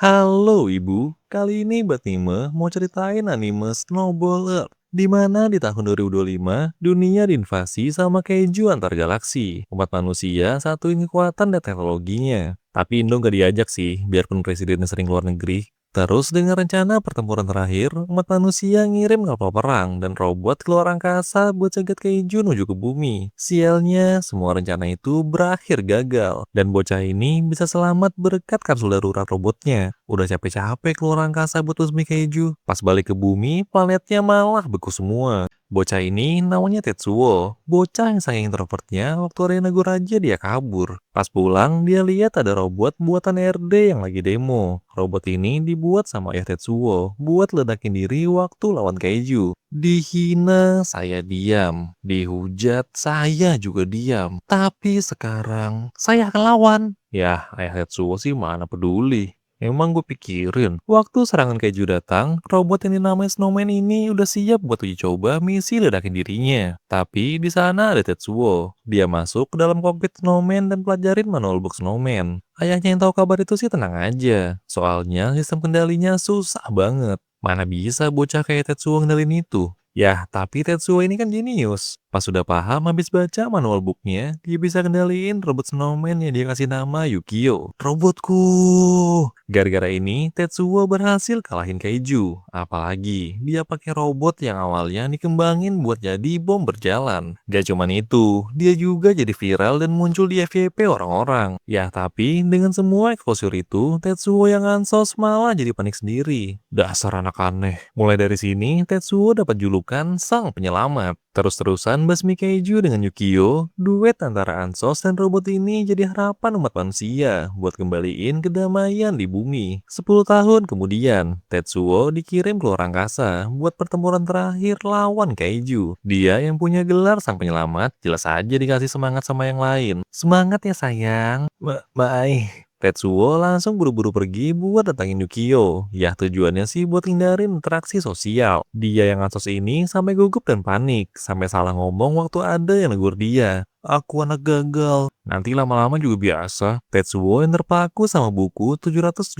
Halo Ibu, kali ini Mbak Time mau ceritain anime Snowball Earth, di mana di tahun 2025 dunia diinvasi sama keju antar galaksi. Umat manusia satuin kekuatan dan teknologinya. Tapi Indo gak diajak sih, biarpun presidennya sering luar negeri. Terus dengan rencana pertempuran terakhir, umat manusia ngirim kapal perang dan robot keluar angkasa buat cegat keju menuju ke bumi. Sialnya, semua rencana itu berakhir gagal. Dan bocah ini bisa selamat berkat kapsul darurat robotnya. Udah capek-capek keluar angkasa buat resmi keju. Pas balik ke bumi, planetnya malah beku semua. Bocah ini namanya Tetsuo. Bocah yang saking introvertnya, waktu arena negur aja dia kabur. Pas pulang, dia lihat ada robot buatan RD yang lagi demo. Robot ini dibuat sama ayah Tetsuo buat ledakin diri waktu lawan Kaiju. Dihina, saya diam. Dihujat, saya juga diam. Tapi sekarang, saya akan lawan. Ya, ayah Tetsuo sih mana peduli. Emang gue pikirin, waktu serangan keju datang, robot yang dinamai Snowman ini udah siap buat uji coba misi ledakin dirinya. Tapi di sana ada Tetsuo. Dia masuk ke dalam kokpit Snowman dan pelajarin manual box Snowman. Ayahnya yang tahu kabar itu sih tenang aja. Soalnya sistem kendalinya susah banget. Mana bisa bocah kayak Tetsuo ngendalin itu? Ya, tapi Tetsuo ini kan jenius. Pas sudah paham habis baca manual booknya, dia bisa kendaliin robot snowman yang dia kasih nama Yukio. Robotku! Gara-gara ini, Tetsuo berhasil kalahin Kaiju. Apalagi, dia pakai robot yang awalnya dikembangin buat jadi bom berjalan. Gak cuman itu, dia juga jadi viral dan muncul di FYP orang-orang. Ya, tapi dengan semua exposure itu, Tetsuo yang ansos malah jadi panik sendiri. Dasar anak aneh. Mulai dari sini, Tetsuo dapat julukan Sang Penyelamat. Terus-terusan basmi Keiju dengan Yukio, duet antara Ansos dan robot ini jadi harapan umat manusia buat kembaliin kedamaian di bumi. 10 tahun kemudian, Tetsuo dikirim keluar angkasa buat pertempuran terakhir lawan Keiju. Dia yang punya gelar Sang Penyelamat jelas aja dikasih semangat sama yang lain. Semangat ya sayang. Bye. Tetsuo langsung buru-buru pergi buat datangin Yukio. Ya tujuannya sih buat hindarin interaksi sosial. Dia yang ngasos ini sampai gugup dan panik. Sampai salah ngomong waktu ada yang negur dia. Aku anak gagal. Nanti lama-lama juga biasa. Tetsuo yang terpaku sama buku 777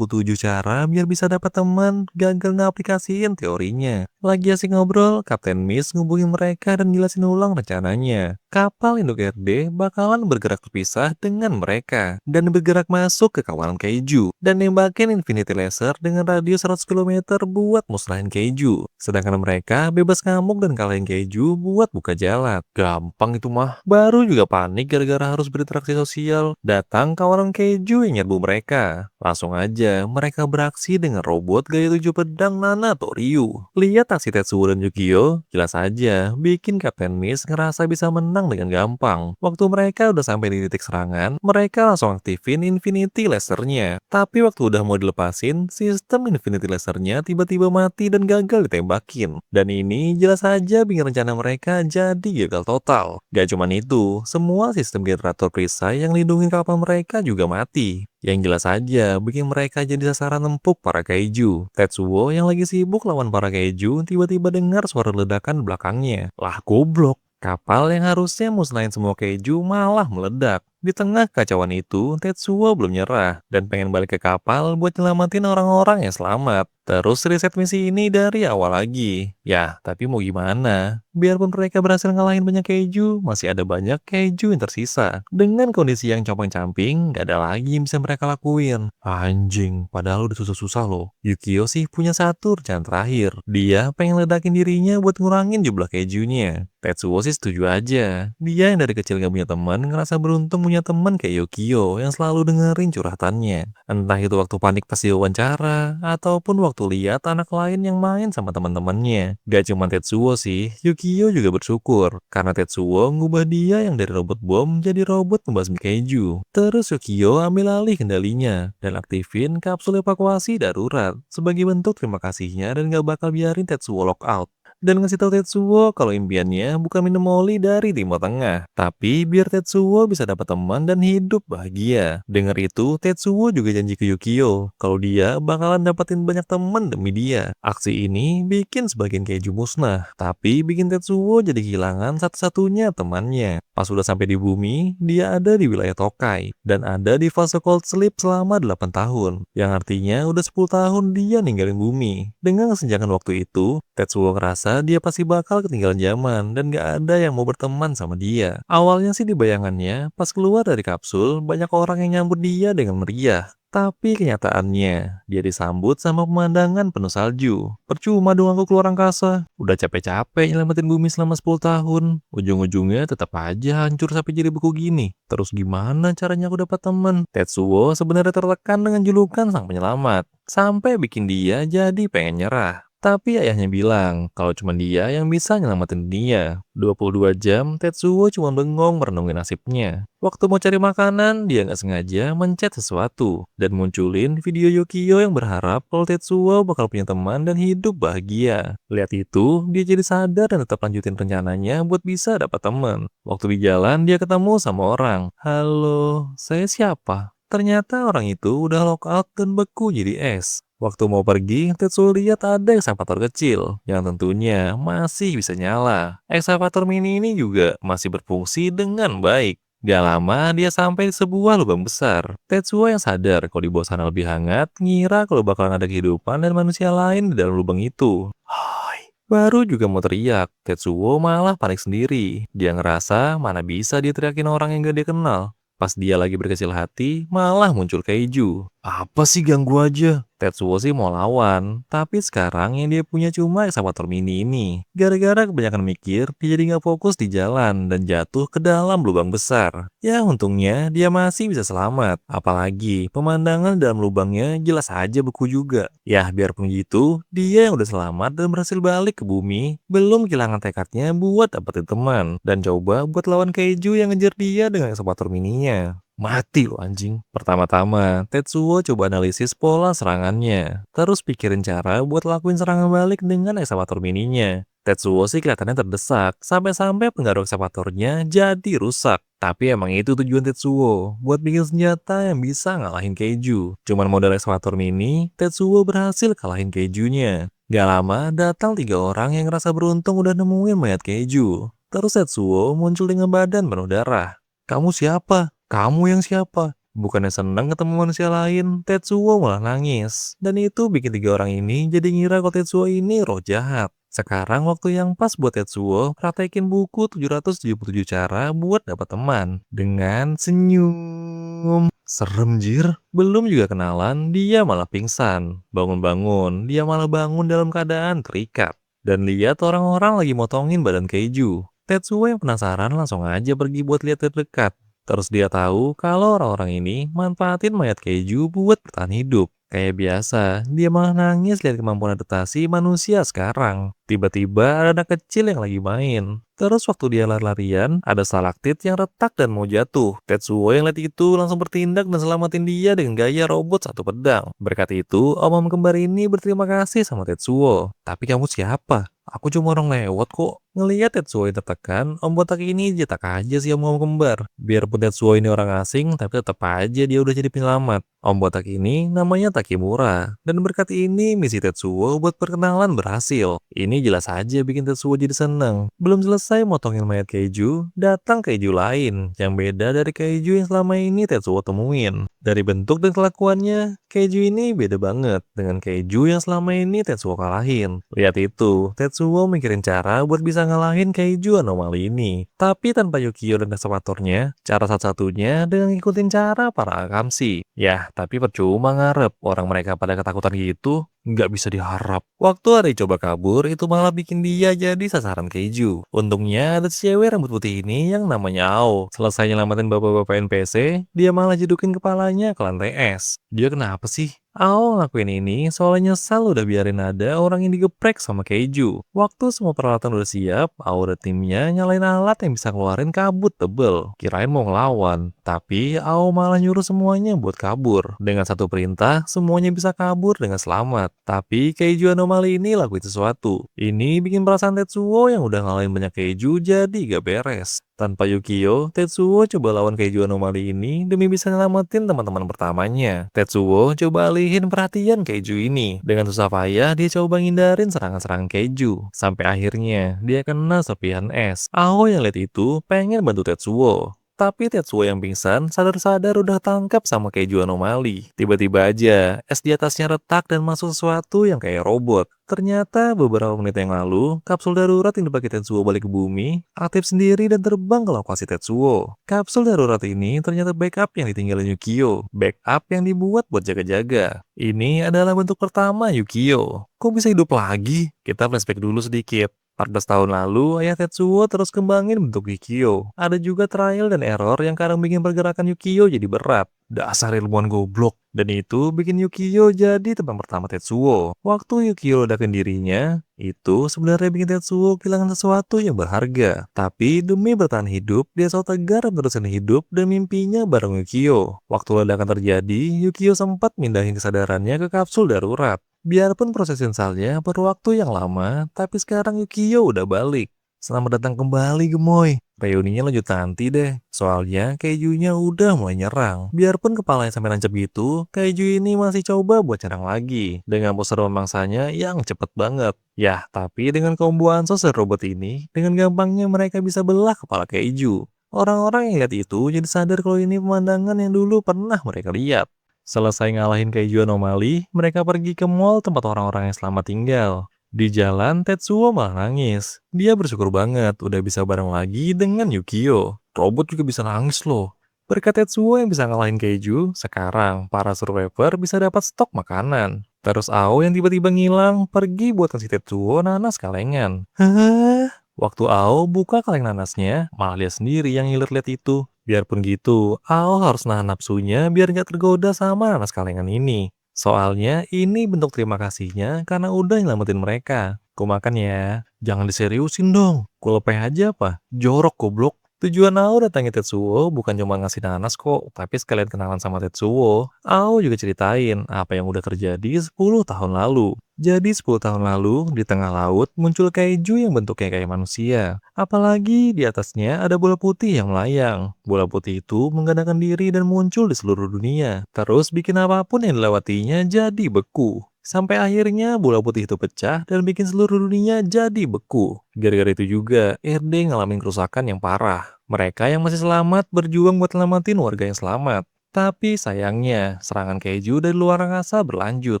cara biar bisa dapat teman gagal ngaplikasiin teorinya. Lagi asik ngobrol, Kapten Miss ngubungin mereka dan jelasin ulang rencananya. Kapal induk RD bakalan bergerak terpisah dengan mereka dan bergerak masuk ke kawanan Kaiju dan nembakin Infinity Laser dengan radius 100 km buat musnahin Kaiju. Sedangkan mereka bebas ngamuk dan kalahin Kaiju buat buka jalan. Gampang itu mah. Baru juga panik gara-gara harus berinteraksi sosial. Datang kawanan Kaiju yang nyerbu mereka. Langsung aja mereka beraksi dengan robot gaya 7 pedang Nana Toriu. Lihat aksi Tetsuo dan Yukio, jelas aja bikin Kapten Miss ngerasa bisa menang dengan gampang. Waktu mereka udah sampai di titik serangan, mereka langsung aktifin Infinity Lasernya. Tapi waktu udah mau dilepasin, sistem Infinity Lasernya tiba-tiba mati dan gagal ditembakin. Dan ini jelas aja bikin rencana mereka jadi gagal total. Gak cuman itu, semua sistem generator perisai yang lindungi kapal mereka juga mati. Yang jelas aja bikin mereka jadi sasaran empuk para kaiju. Tetsuo yang lagi sibuk lawan para kaiju tiba-tiba dengar suara ledakan belakangnya. Lah goblok, kapal yang harusnya musnahin semua keju malah meledak. Di tengah kacauan itu, Tetsuo belum nyerah dan pengen balik ke kapal buat nyelamatin orang-orang yang selamat. Terus riset misi ini dari awal lagi. Ya, tapi mau gimana? Biarpun mereka berhasil ngalahin banyak keju, masih ada banyak keju yang tersisa. Dengan kondisi yang compang-camping, gak ada lagi yang bisa mereka lakuin. Anjing, padahal udah susah-susah loh. Yukio sih punya satu rencana terakhir. Dia pengen ledakin dirinya buat ngurangin jumlah kejunya. Tetsuo sih setuju aja. Dia yang dari kecil gak punya teman, ngerasa beruntung punya teman kayak Yukio yang selalu dengerin curhatannya. Entah itu waktu panik pas diwawancara, ataupun waktu lihat anak lain yang main sama teman-temannya. Gak cuma Tetsuo sih, Yukio juga bersyukur. Karena Tetsuo ngubah dia yang dari robot bom jadi robot pembasmi keju. Terus Yukio ambil alih kendalinya, dan aktifin kapsul evakuasi darurat. Sebagai bentuk terima kasihnya dan gak bakal biarin Tetsuo lock out. dan ngasih tahu Tetsuo kalau impiannya bukan minum oli dari Timur Tengah, tapi biar Tetsuo bisa dapat teman dan hidup bahagia. Dengar itu, Tetsuo juga janji ke Yukio kalau dia bakalan dapetin banyak teman demi dia. Aksi ini bikin sebagian keju musnah, tapi bikin Tetsuo jadi kehilangan satu-satunya temannya. Pas udah sampai di bumi, dia ada di wilayah Tokai dan ada di fase cold sleep selama 8 tahun, yang artinya udah 10 tahun dia ninggalin bumi. Dengan kesenjangan waktu itu, Tetsuo ngerasa dia pasti bakal ketinggalan zaman dan gak ada yang mau berteman sama dia. Awalnya sih di bayangannya, pas keluar dari kapsul, banyak orang yang nyambut dia dengan meriah. Tapi kenyataannya, dia disambut sama pemandangan penuh salju. Percuma dong aku keluar angkasa. Udah capek-capek nyelamatin bumi selama 10 tahun. Ujung-ujungnya tetap aja hancur sampai jadi beku gini. Terus gimana caranya aku dapat teman? Tetsuo sebenarnya tertekan dengan julukan sang penyelamat. Sampai bikin dia jadi pengen nyerah. Tapi ayahnya bilang kalau cuma dia yang bisa nyelamatin dia. 22 jam, Tetsuo cuma bengong merenungi nasibnya. Waktu mau cari makanan, dia nggak sengaja mencet sesuatu dan munculin video Yukio yang berharap kalau Tetsuo bakal punya teman dan hidup bahagia. Lihat itu, dia jadi sadar dan tetap lanjutin rencananya buat bisa dapat teman. Waktu di jalan, dia ketemu sama orang. Halo, saya siapa? Ternyata orang itu udah lockout dan beku jadi es. Waktu mau pergi, Tetsuo lihat ada ekskavator kecil yang tentunya masih bisa nyala. Ekskavator mini ini juga masih berfungsi dengan baik. Gak lama dia sampai di sebuah lubang besar. Tetsuo yang sadar kalau di bawah sana lebih hangat, ngira kalau bakalan ada kehidupan dan manusia lain di dalam lubang itu. Hai. Baru juga mau teriak, Tetsuo malah panik sendiri. Dia ngerasa mana bisa dia teriakin orang yang gak dia kenal. Pas dia lagi berkecil hati, malah muncul Keiju. Apa sih ganggu aja? Tetsuo sih mau lawan, tapi sekarang yang dia punya cuma ekskavator mini ini. Gara-gara kebanyakan mikir, dia jadi nggak fokus di jalan dan jatuh ke dalam lubang besar. Ya untungnya dia masih bisa selamat. Apalagi pemandangan dalam lubangnya jelas aja beku juga. Ya biarpun gitu, dia yang udah selamat dan berhasil balik ke bumi, belum kehilangan tekadnya buat dapetin teman. Dan coba buat lawan Keiju yang ngejar dia dengan ekskavator mininya. Mati lo anjing. Pertama-tama, Tetsuo coba analisis pola serangannya. Terus pikirin cara buat lakuin serangan balik dengan ekskavator mininya. Tetsuo sih kelihatannya terdesak, sampai-sampai penggaruh ekskavatornya jadi rusak. Tapi emang itu tujuan Tetsuo, buat bikin senjata yang bisa ngalahin Keiju. Cuman model ekskavator mini, Tetsuo berhasil kalahin Keijunya. Gak lama, datang 3 orang yang ngerasa beruntung udah nemuin mayat Keiju. Terus Tetsuo muncul dengan badan penuh darah. Kamu siapa? Kamu yang siapa? Bukannya senang ketemu manusia lain, Tetsuo malah nangis. Dan itu bikin 3 orang ini jadi ngira kalau Tetsuo ini roh jahat. Sekarang waktu yang pas buat Tetsuo praktekin buku 777 cara buat dapat teman. Dengan senyum. Serem jir. Belum juga kenalan, dia malah pingsan. Bangun-bangun, dia malah bangun dalam keadaan terikat. Dan lihat orang-orang lagi motongin badan Keiju. Tetsuo yang penasaran langsung aja pergi buat lihat terdekat. Terus dia tahu kalau orang-orang ini manfaatin mayat Keiju buat bertahan hidup. Kayak biasa, dia malah nangis lihat kemampuan adaptasi manusia sekarang. Tiba-tiba ada anak kecil yang lagi main. Terus waktu dia lari-larian, ada stalaktit yang retak dan mau jatuh. Tetsuo yang lihat itu langsung bertindak dan selamatin dia dengan gaya robot satu pedang. Berkat itu, om kembar ini berterima kasih sama Tetsuo. Tapi kamu siapa? Aku cuma orang lewat kok. Ngeliat Tetsuo yang tertekan, om botak ini jetak aja sih om kembar. Biarpun Tetsuo ini orang asing, tapi tetap aja dia udah jadi penyelamat. Om botak ini namanya Takemura. Dan berkat ini misi Tetsuo buat perkenalan berhasil. Ini jelas aja bikin Tetsuo jadi seneng. Belum selesai motongin mayat Keiju, datang Keiju lain yang beda dari Keiju yang selama ini Tetsuo temuin. Dari bentuk dan kelakuannya, Keiju ini beda banget dengan Keiju yang selama ini Tetsuo kalahin. Lihat itu, Tetsuo mikirin cara buat bisa ngalahin Keiju anomali ini. Tapi tanpa Yukio dan ekskavatornya, cara satu-satunya dengan ngikutin cara para Akamshi. Ya, tapi percuma ngarep. Orang mereka pada ketakutan gitu, nggak bisa diharap. Waktu Ari coba kabur, itu malah bikin dia jadi sasaran Keiju. Untungnya ada cewek rambut putih ini yang namanya Ao. Selesai nyelamatin bapak-bapak NPC, dia malah jedukin kepalanya ke lantai es. Dia kenapa sih? Ao ngelakuin ini soalnya nyesal udah biarin ada orang yang digeprek sama keju. Waktu semua peralatan udah siap, Ao dan timnya nyalain alat yang bisa ngeluarin kabut tebel. Kirain mau ngelawan, tapi Ao malah nyuruh semuanya buat kabur. Dengan satu perintah, semuanya bisa kabur dengan selamat. Tapi keju anomali ini lakuin sesuatu. Ini bikin perasaan Tetsuo yang udah ngalahin banyak keju jadi gak beres. Tanpa Yukio, Tetsuo coba lawan keju anomali ini demi bisa nyelamatin teman-teman pertamanya. Tetsuo coba alihin perhatian keju ini. Dengan susah payah, dia coba ngindarin serangan-serangan keju. Sampai akhirnya, dia kena serpihan es. Ao yang lihat itu pengen bantu Tetsuo. Tapi Tetsuo yang pingsan sadar-sadar udah tangkap sama keju anomali. Tiba-tiba aja, es di atasnya retak dan masuk sesuatu yang kayak robot. Ternyata beberapa menit yang lalu, kapsul darurat yang dipakai Tetsuo balik ke bumi, aktif sendiri dan terbang ke lokasi Tetsuo. Kapsul darurat ini ternyata backup yang ditinggalin Yukio. Backup yang dibuat buat jaga-jaga. Ini adalah bentuk pertama Yukio. Kok bisa hidup lagi? Kita flashback dulu sedikit. 14 tahun lalu, ayah Tetsuo terus kembangin bentuk Yukio. Ada juga trial dan error yang kadang bikin pergerakan Yukio jadi berat. Dasar ilmuwan goblok. Dan itu bikin Yukio jadi teman pertama Tetsuo. Waktu Yukio ledakin dirinya, itu sebenarnya bikin Tetsuo kehilangan sesuatu yang berharga. Tapi demi bertahan hidup, dia selalu tegar meneruskan hidup dan mimpinya bareng Yukio. Waktu ledakan terjadi, Yukio sempat mindahin kesadarannya ke kapsul darurat. Biarpun proses insalnya perlu waktu yang lama, tapi sekarang Yukio udah balik. Selamat datang kembali, Gemoy. Reuninya lanjut nanti deh, soalnya kejunya udah mulai nyerang. Biarpun kepalanya sampai nancep gitu, keju ini masih coba buat nyerang lagi. Dengan pose memangsanya yang cepet banget. Yah, tapi dengan combo Hanzo robot ini, dengan gampangnya mereka bisa belah kepala keju. Orang-orang yang lihat itu jadi sadar kalau ini pemandangan yang dulu pernah mereka lihat. Selesai ngalahin keju anomali, mereka pergi ke mall tempat orang-orang yang selamat tinggal. Di jalan, Tetsuo malah nangis. Dia bersyukur banget udah bisa bareng lagi dengan Yukio. Robot juga bisa nangis loh. Berkat Tetsuo yang bisa ngalahin keju, sekarang para survivor bisa dapat stok makanan. Terus Ao yang tiba-tiba ngilang, pergi buat kasih Tetsuo nanas kalengan. Hah? Waktu Ao buka kaleng nanasnya, malah dia sendiri yang ngiler lihat itu. Biarpun gitu, Ao harus nahan nafsunya biar nggak tergoda sama nanas kalengan ini. Soalnya ini bentuk terima kasihnya karena udah nyelamatin mereka. Ku makan ya. Jangan diseriusin dong. Ku lepeh aja apa? Jorok goblok. Tujuan Ao datangin Tetsuo bukan cuma ngasih nanas kok, tapi sekalian kenalan sama Tetsuo. Ao juga ceritain apa yang udah terjadi 10 tahun lalu. Jadi 10 tahun lalu, di tengah laut muncul kaiju yang bentuknya kayak manusia. Apalagi di atasnya ada bola putih yang melayang. Bola putih itu menggandakan diri dan muncul di seluruh dunia. Terus bikin apapun yang dilewatinya jadi beku. Sampai akhirnya bola putih itu pecah dan bikin seluruh dunia jadi beku. Gara-gara itu juga, RD ngalamin kerusakan yang parah. Mereka yang masih selamat berjuang buat selamatin warga yang selamat. Tapi sayangnya, serangan keju dari luar angkasa berlanjut.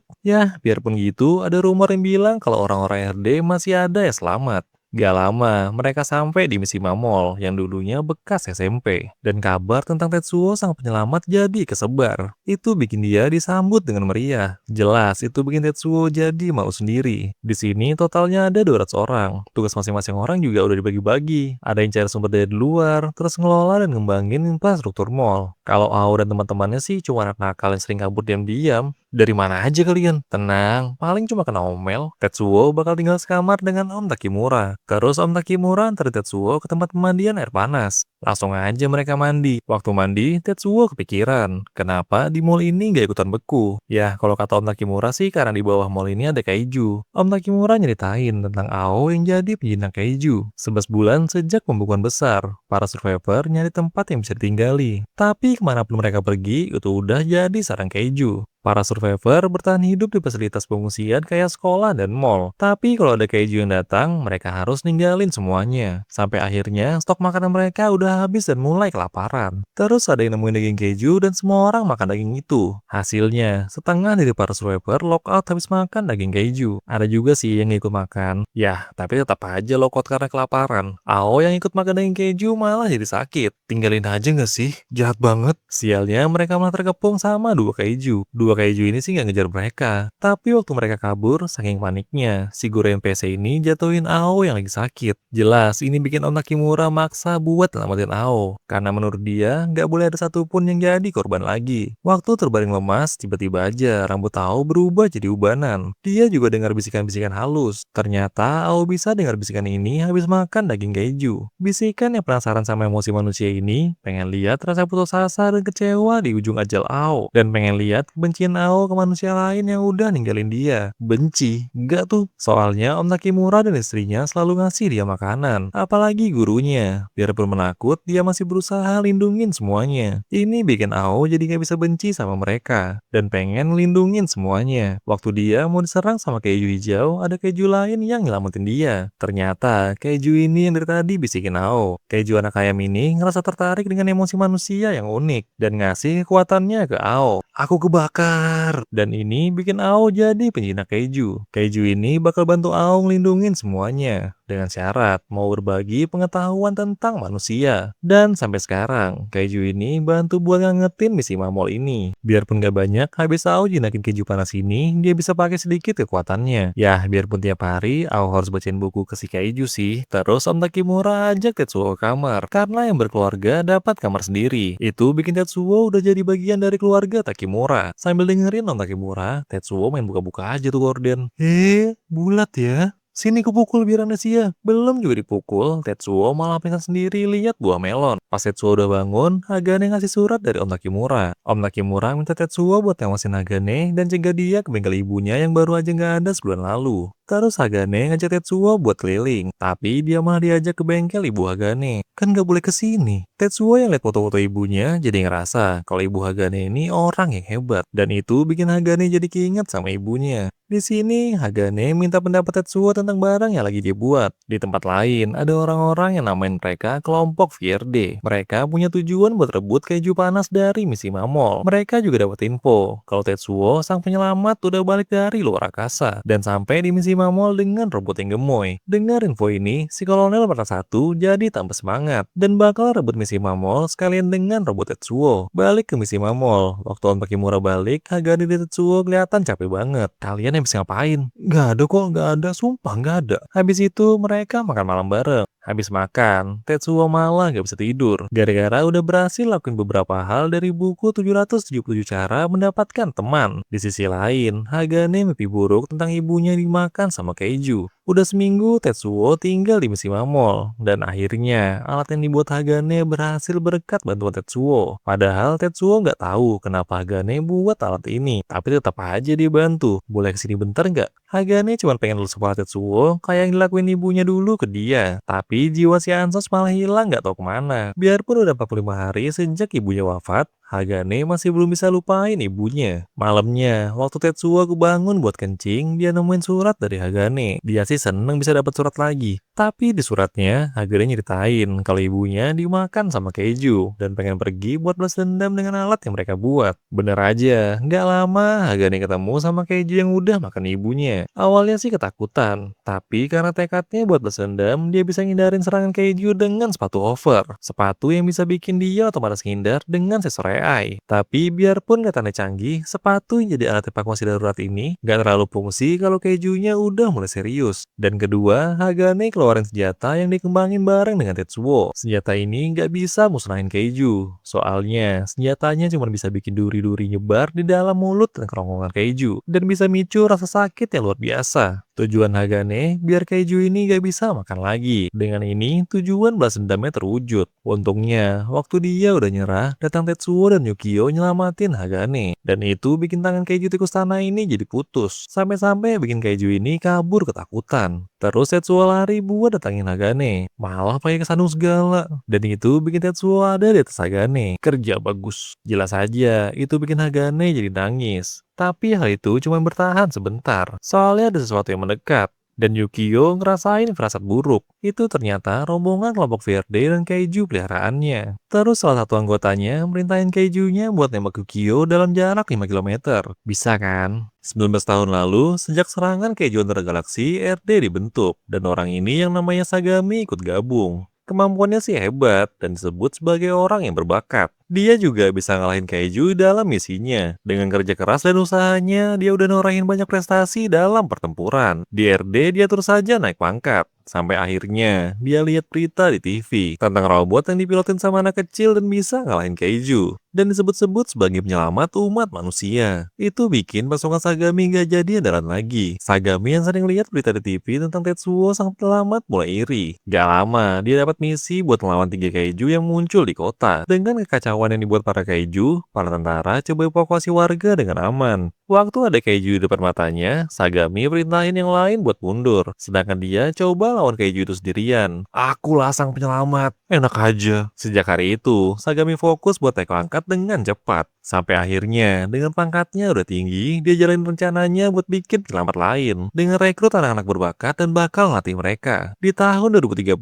Ya, biarpun gitu, ada rumor yang bilang kalau orang-orang RD masih ada yang selamat. Gak lama, mereka sampai di misi Mamol yang dulunya bekas SMP. Dan kabar tentang Tetsuo sang penyelamat jadi kesebar. Itu bikin dia disambut dengan meriah. Jelas, itu bikin Tetsuo jadi malu sendiri. Di sini totalnya ada 200 orang. Tugas masing-masing orang juga udah dibagi-bagi. Ada yang cari sumber daya di luar, terus ngelola dan ngembangin infrastruktur mall. Kalau Ao dan teman-temannya sih cuma anak nakal yang sering kabur diam-diam. Dari mana aja kalian? Tenang, paling cuma kena omel. Tetsuo bakal tinggal sekamar dengan Om Takimura. Terus Om Takimura antar Tetsuo ke tempat pemandian air panas. Langsung aja mereka mandi. Waktu mandi, Tetsuo kepikiran. Kenapa di mall ini gak ikutan beku? Ya, kalau kata Om Takimura sih karena di bawah mall ini ada kaiju. Om Takimura nyeritain tentang Ao yang jadi penjinak kaiju. 11 bulan sejak pembukuan besar. Para survivor nyari tempat yang bisa ditinggali. Tapi kemanapun mereka pergi, itu udah jadi sarang kaiju. Para survivor bertahan hidup di fasilitas pengungsian kayak sekolah dan mall. Tapi kalau ada kaiju yang datang, mereka harus ninggalin semuanya. Sampai akhirnya stok makanan mereka udah habis dan mulai kelaparan. Terus ada yang nemuin daging keju dan semua orang makan daging itu. Hasilnya, setengah dari para survivor lockout habis makan daging keju. Ada juga sih yang ikut makan. Yah, tapi tetap aja lockout karena kelaparan. Ao yang ikut makan daging keju malah jadi sakit. Tinggalin aja gak sih? Jahat banget. Sialnya mereka malah terkepung sama dua kaiju Kaiju ini sih nggak ngejar mereka. Tapi waktu mereka kabur, saking paniknya, si guru NPC ini jatuhin Ao yang lagi sakit. Jelas, ini bikin Om Takimura maksa buat nyelamatin Ao. Karena menurut dia, nggak boleh ada satupun yang jadi korban lagi. Waktu terbaring lemas, tiba-tiba aja rambut Ao berubah jadi ubanan. Dia juga dengar bisikan-bisikan halus. Ternyata Ao bisa dengar bisikan ini habis makan daging keju. Bisikan yang penasaran sama emosi manusia ini, pengen lihat rasa putus asa dan kecewa di ujung ajal Ao. Dan pengen lihat kebencian Ao ke manusia lain yang udah ninggalin dia. Benci? Enggak tuh. Soalnya Om Takimura dan istrinya selalu ngasih dia makanan. Apalagi gurunya. Biarpun menakut, dia masih berusaha lindungin semuanya. Ini bikin Ao jadi gak bisa benci sama mereka. Dan pengen lindungin semuanya. Waktu dia mau diserang sama keju hijau, ada keju lain yang nyelamatin dia. Ternyata, keju ini yang dari tadi bisikin Ao. Keju anak ayam ini ngerasa tertarik dengan emosi manusia yang unik. Dan ngasih kekuatannya ke Ao. Aku kebakar. Dan ini bikin Ao jadi penjinak keju. Keju ini bakal bantu Ao ngelindungin semuanya. Dengan syarat mau berbagi pengetahuan tentang manusia. Dan sampai sekarang, keju ini bantu buat ngangetin misi Mamol ini. Biarpun gak banyak, habis Ao jinakin keju panas ini, dia bisa pakai sedikit kekuatannya. Yah, biarpun tiap hari, Ao harus bacain buku ke si keju sih. Terus Om Takimura ajak Tetsuo ke kamar. Karena yang berkeluarga dapat kamar sendiri. Itu bikin Tetsuo udah jadi bagian dari keluarga Takimura. Sambil dengerin Om Takimura, Tetsuo main buka-buka aja tuh gorden. Bulat ya. Sini kupukul biar amnesia. Belum juga dipukul, Tetsuo malah pingsan sendiri lihat buah melon. Pas Tetsuo udah bangun, Hagane ngasih surat dari Om Takimura. Om Takimura minta Tetsuo buat tewasin Hagane dan cegah dia ke bengkel ibunya yang baru aja nggak ada sebulan lalu. Terus Hagane ngajak Tetsuo buat keliling, tapi dia malah diajak ke bengkel ibu Hagane. Kan gak boleh kesini. Tetsuo yang lihat foto-foto ibunya jadi ngerasa kalau ibu Hagane ini orang yang hebat. Dan itu bikin Hagane jadi keinget sama ibunya. Di sini, Hagane minta pendapat Tetsuo tentang barang yang lagi dia buat. Di tempat lain, ada orang-orang yang namain mereka kelompok VRD. Mereka punya tujuan buat rebut keju panas dari misi Mamol. Mereka juga dapat info kalau Tetsuo, sang penyelamat, udah balik dari luar angkasa. Dan sampai di misi Mamol dengan robot yang gemoy. Dengar info ini, si Kolonel 41 jadi tambah semangat. Dan bakal rebut misi Mamol sekalian dengan robot Tetsuo. Balik ke misi Mamol. Waktu Om Takimura balik, Hagane dan Tetsuo kelihatan capek banget. Kalian yang bisa ngapain? Gak ada kok, gak ada. Sumpah gak ada. Habis itu mereka makan malam bareng. Habis makan, Tetsuo malah gak bisa tidur. Gara-gara udah berhasil lakuin beberapa hal dari buku 777 cara mendapatkan teman. Di sisi lain, Hagane mimpi buruk tentang ibunya dimakan sama keju. Udah seminggu Tetsuo tinggal di misi Mamol. Dan akhirnya, alat yang dibuat Hagane berhasil berkat bantuan Tetsuo. Padahal Tetsuo nggak tahu kenapa Hagane buat alat ini. Tapi tetap aja dia bantu. Boleh kesini bentar nggak? Hagane cuma pengen lulus kepala Tetsuo kayak yang dilakuin ibunya dulu ke dia. Tapi jiwa si Ansos malah hilang nggak tahu kemana. Biarpun udah 45 hari sejak ibunya wafat, Hagane masih belum bisa lupain ibunya. Malamnya, waktu Tetsuo kebangun buat kencing, dia nemuin surat dari Hagane. Dia sih seneng bisa dapat surat lagi. Tapi di suratnya, Hagane nyeritain kalau ibunya dimakan sama keju dan pengen pergi buat balas dendam dengan alat yang mereka buat. Bener aja, nggak lama Hagane ketemu sama keju yang udah makan ibunya. Awalnya sih ketakutan, tapi karena tekadnya buat balas dendam, dia bisa ngindarin serangan keju dengan sepatu over. Sepatu yang bisa bikin dia otomatis ngindar dengan sensor AI. Tapi biarpun katanya canggih, sepatu yang jadi alat evakuasi darurat ini gak terlalu fungsi kalau kejunya udah mulai serius. Dan kedua, Hagane keluarin senjata yang dikembangin bareng dengan Tetsuo. Senjata ini gak bisa musnahin keju. Soalnya, senjatanya cuma bisa bikin duri-duri nyebar di dalam mulut dan kerongkongan keju. Dan bisa micu rasa sakit yang luar biasa. Tujuan Hagane biar keju ini gak bisa makan lagi. Dengan ini, tujuan balas dendamnya terwujud. Untungnya, waktu dia udah nyerah, datang Tetsuo dan Yukio nyelamatin Hagane. Dan itu bikin tangan keju tikus tanah ini jadi putus. Sampai-sampai bikin keju ini kabur ketakutan. Terus Tetsuo lari buat datangin Hagane. Malah pakai kesandung segala. Dan itu bikin Tetsuo ada di atas Hagane. Kerja bagus. Jelas aja, itu bikin Hagane jadi nangis. Tapi hal itu cuma bertahan sebentar. Soalnya ada sesuatu yang mendekat. Dan Yukio ngerasain firasat buruk. Itu ternyata rombongan kelompok VRD dan keju peliharaannya. Terus salah satu anggotanya merintahin kejunya buat nembak Yukio dalam jarak 5 km. Bisa kan? 19 tahun lalu, sejak serangan keju antar galaksi, RD dibentuk. Dan orang ini yang namanya Sagami ikut gabung. Kemampuannya sih hebat dan disebut sebagai orang yang berbakat. Dia juga bisa ngalahin Kaiju dalam misinya. Dengan kerja keras dan usahanya, dia udah norahin banyak prestasi dalam pertempuran. Di RD, dia terus saja naik pangkat. Sampai akhirnya, dia lihat berita di TV tentang robot yang dipilotin sama anak kecil dan bisa ngalahin Kaiju. Dan disebut-sebut sebagai penyelamat umat manusia. Itu bikin pasukan Sagami gak jadi andalan lagi. Sagami yang sering lihat berita di TV tentang Tetsuo sang penyelamat mulai iri. Gak lama, dia dapat misi buat melawan 3 Kaiju yang muncul di kota. Dengan kekacauan yang dibuat para Kaiju, para tentara coba evakuasi warga dengan aman. Waktu ada Kaiju di depan matanya, Sagami perintahin yang lain buat mundur. Sedangkan dia coba lawan Kaiju itu sendirian. Akulah sang penyelamat. Enak aja. Sejak hari itu, Sagami fokus buat naik pangkat dengan cepat. Sampai akhirnya, dengan pangkatnya udah tinggi, dia jalanin rencananya buat bikin penyelamat lain. Dengan rekrut anak-anak berbakat dan bakal latih mereka. Di tahun 2030,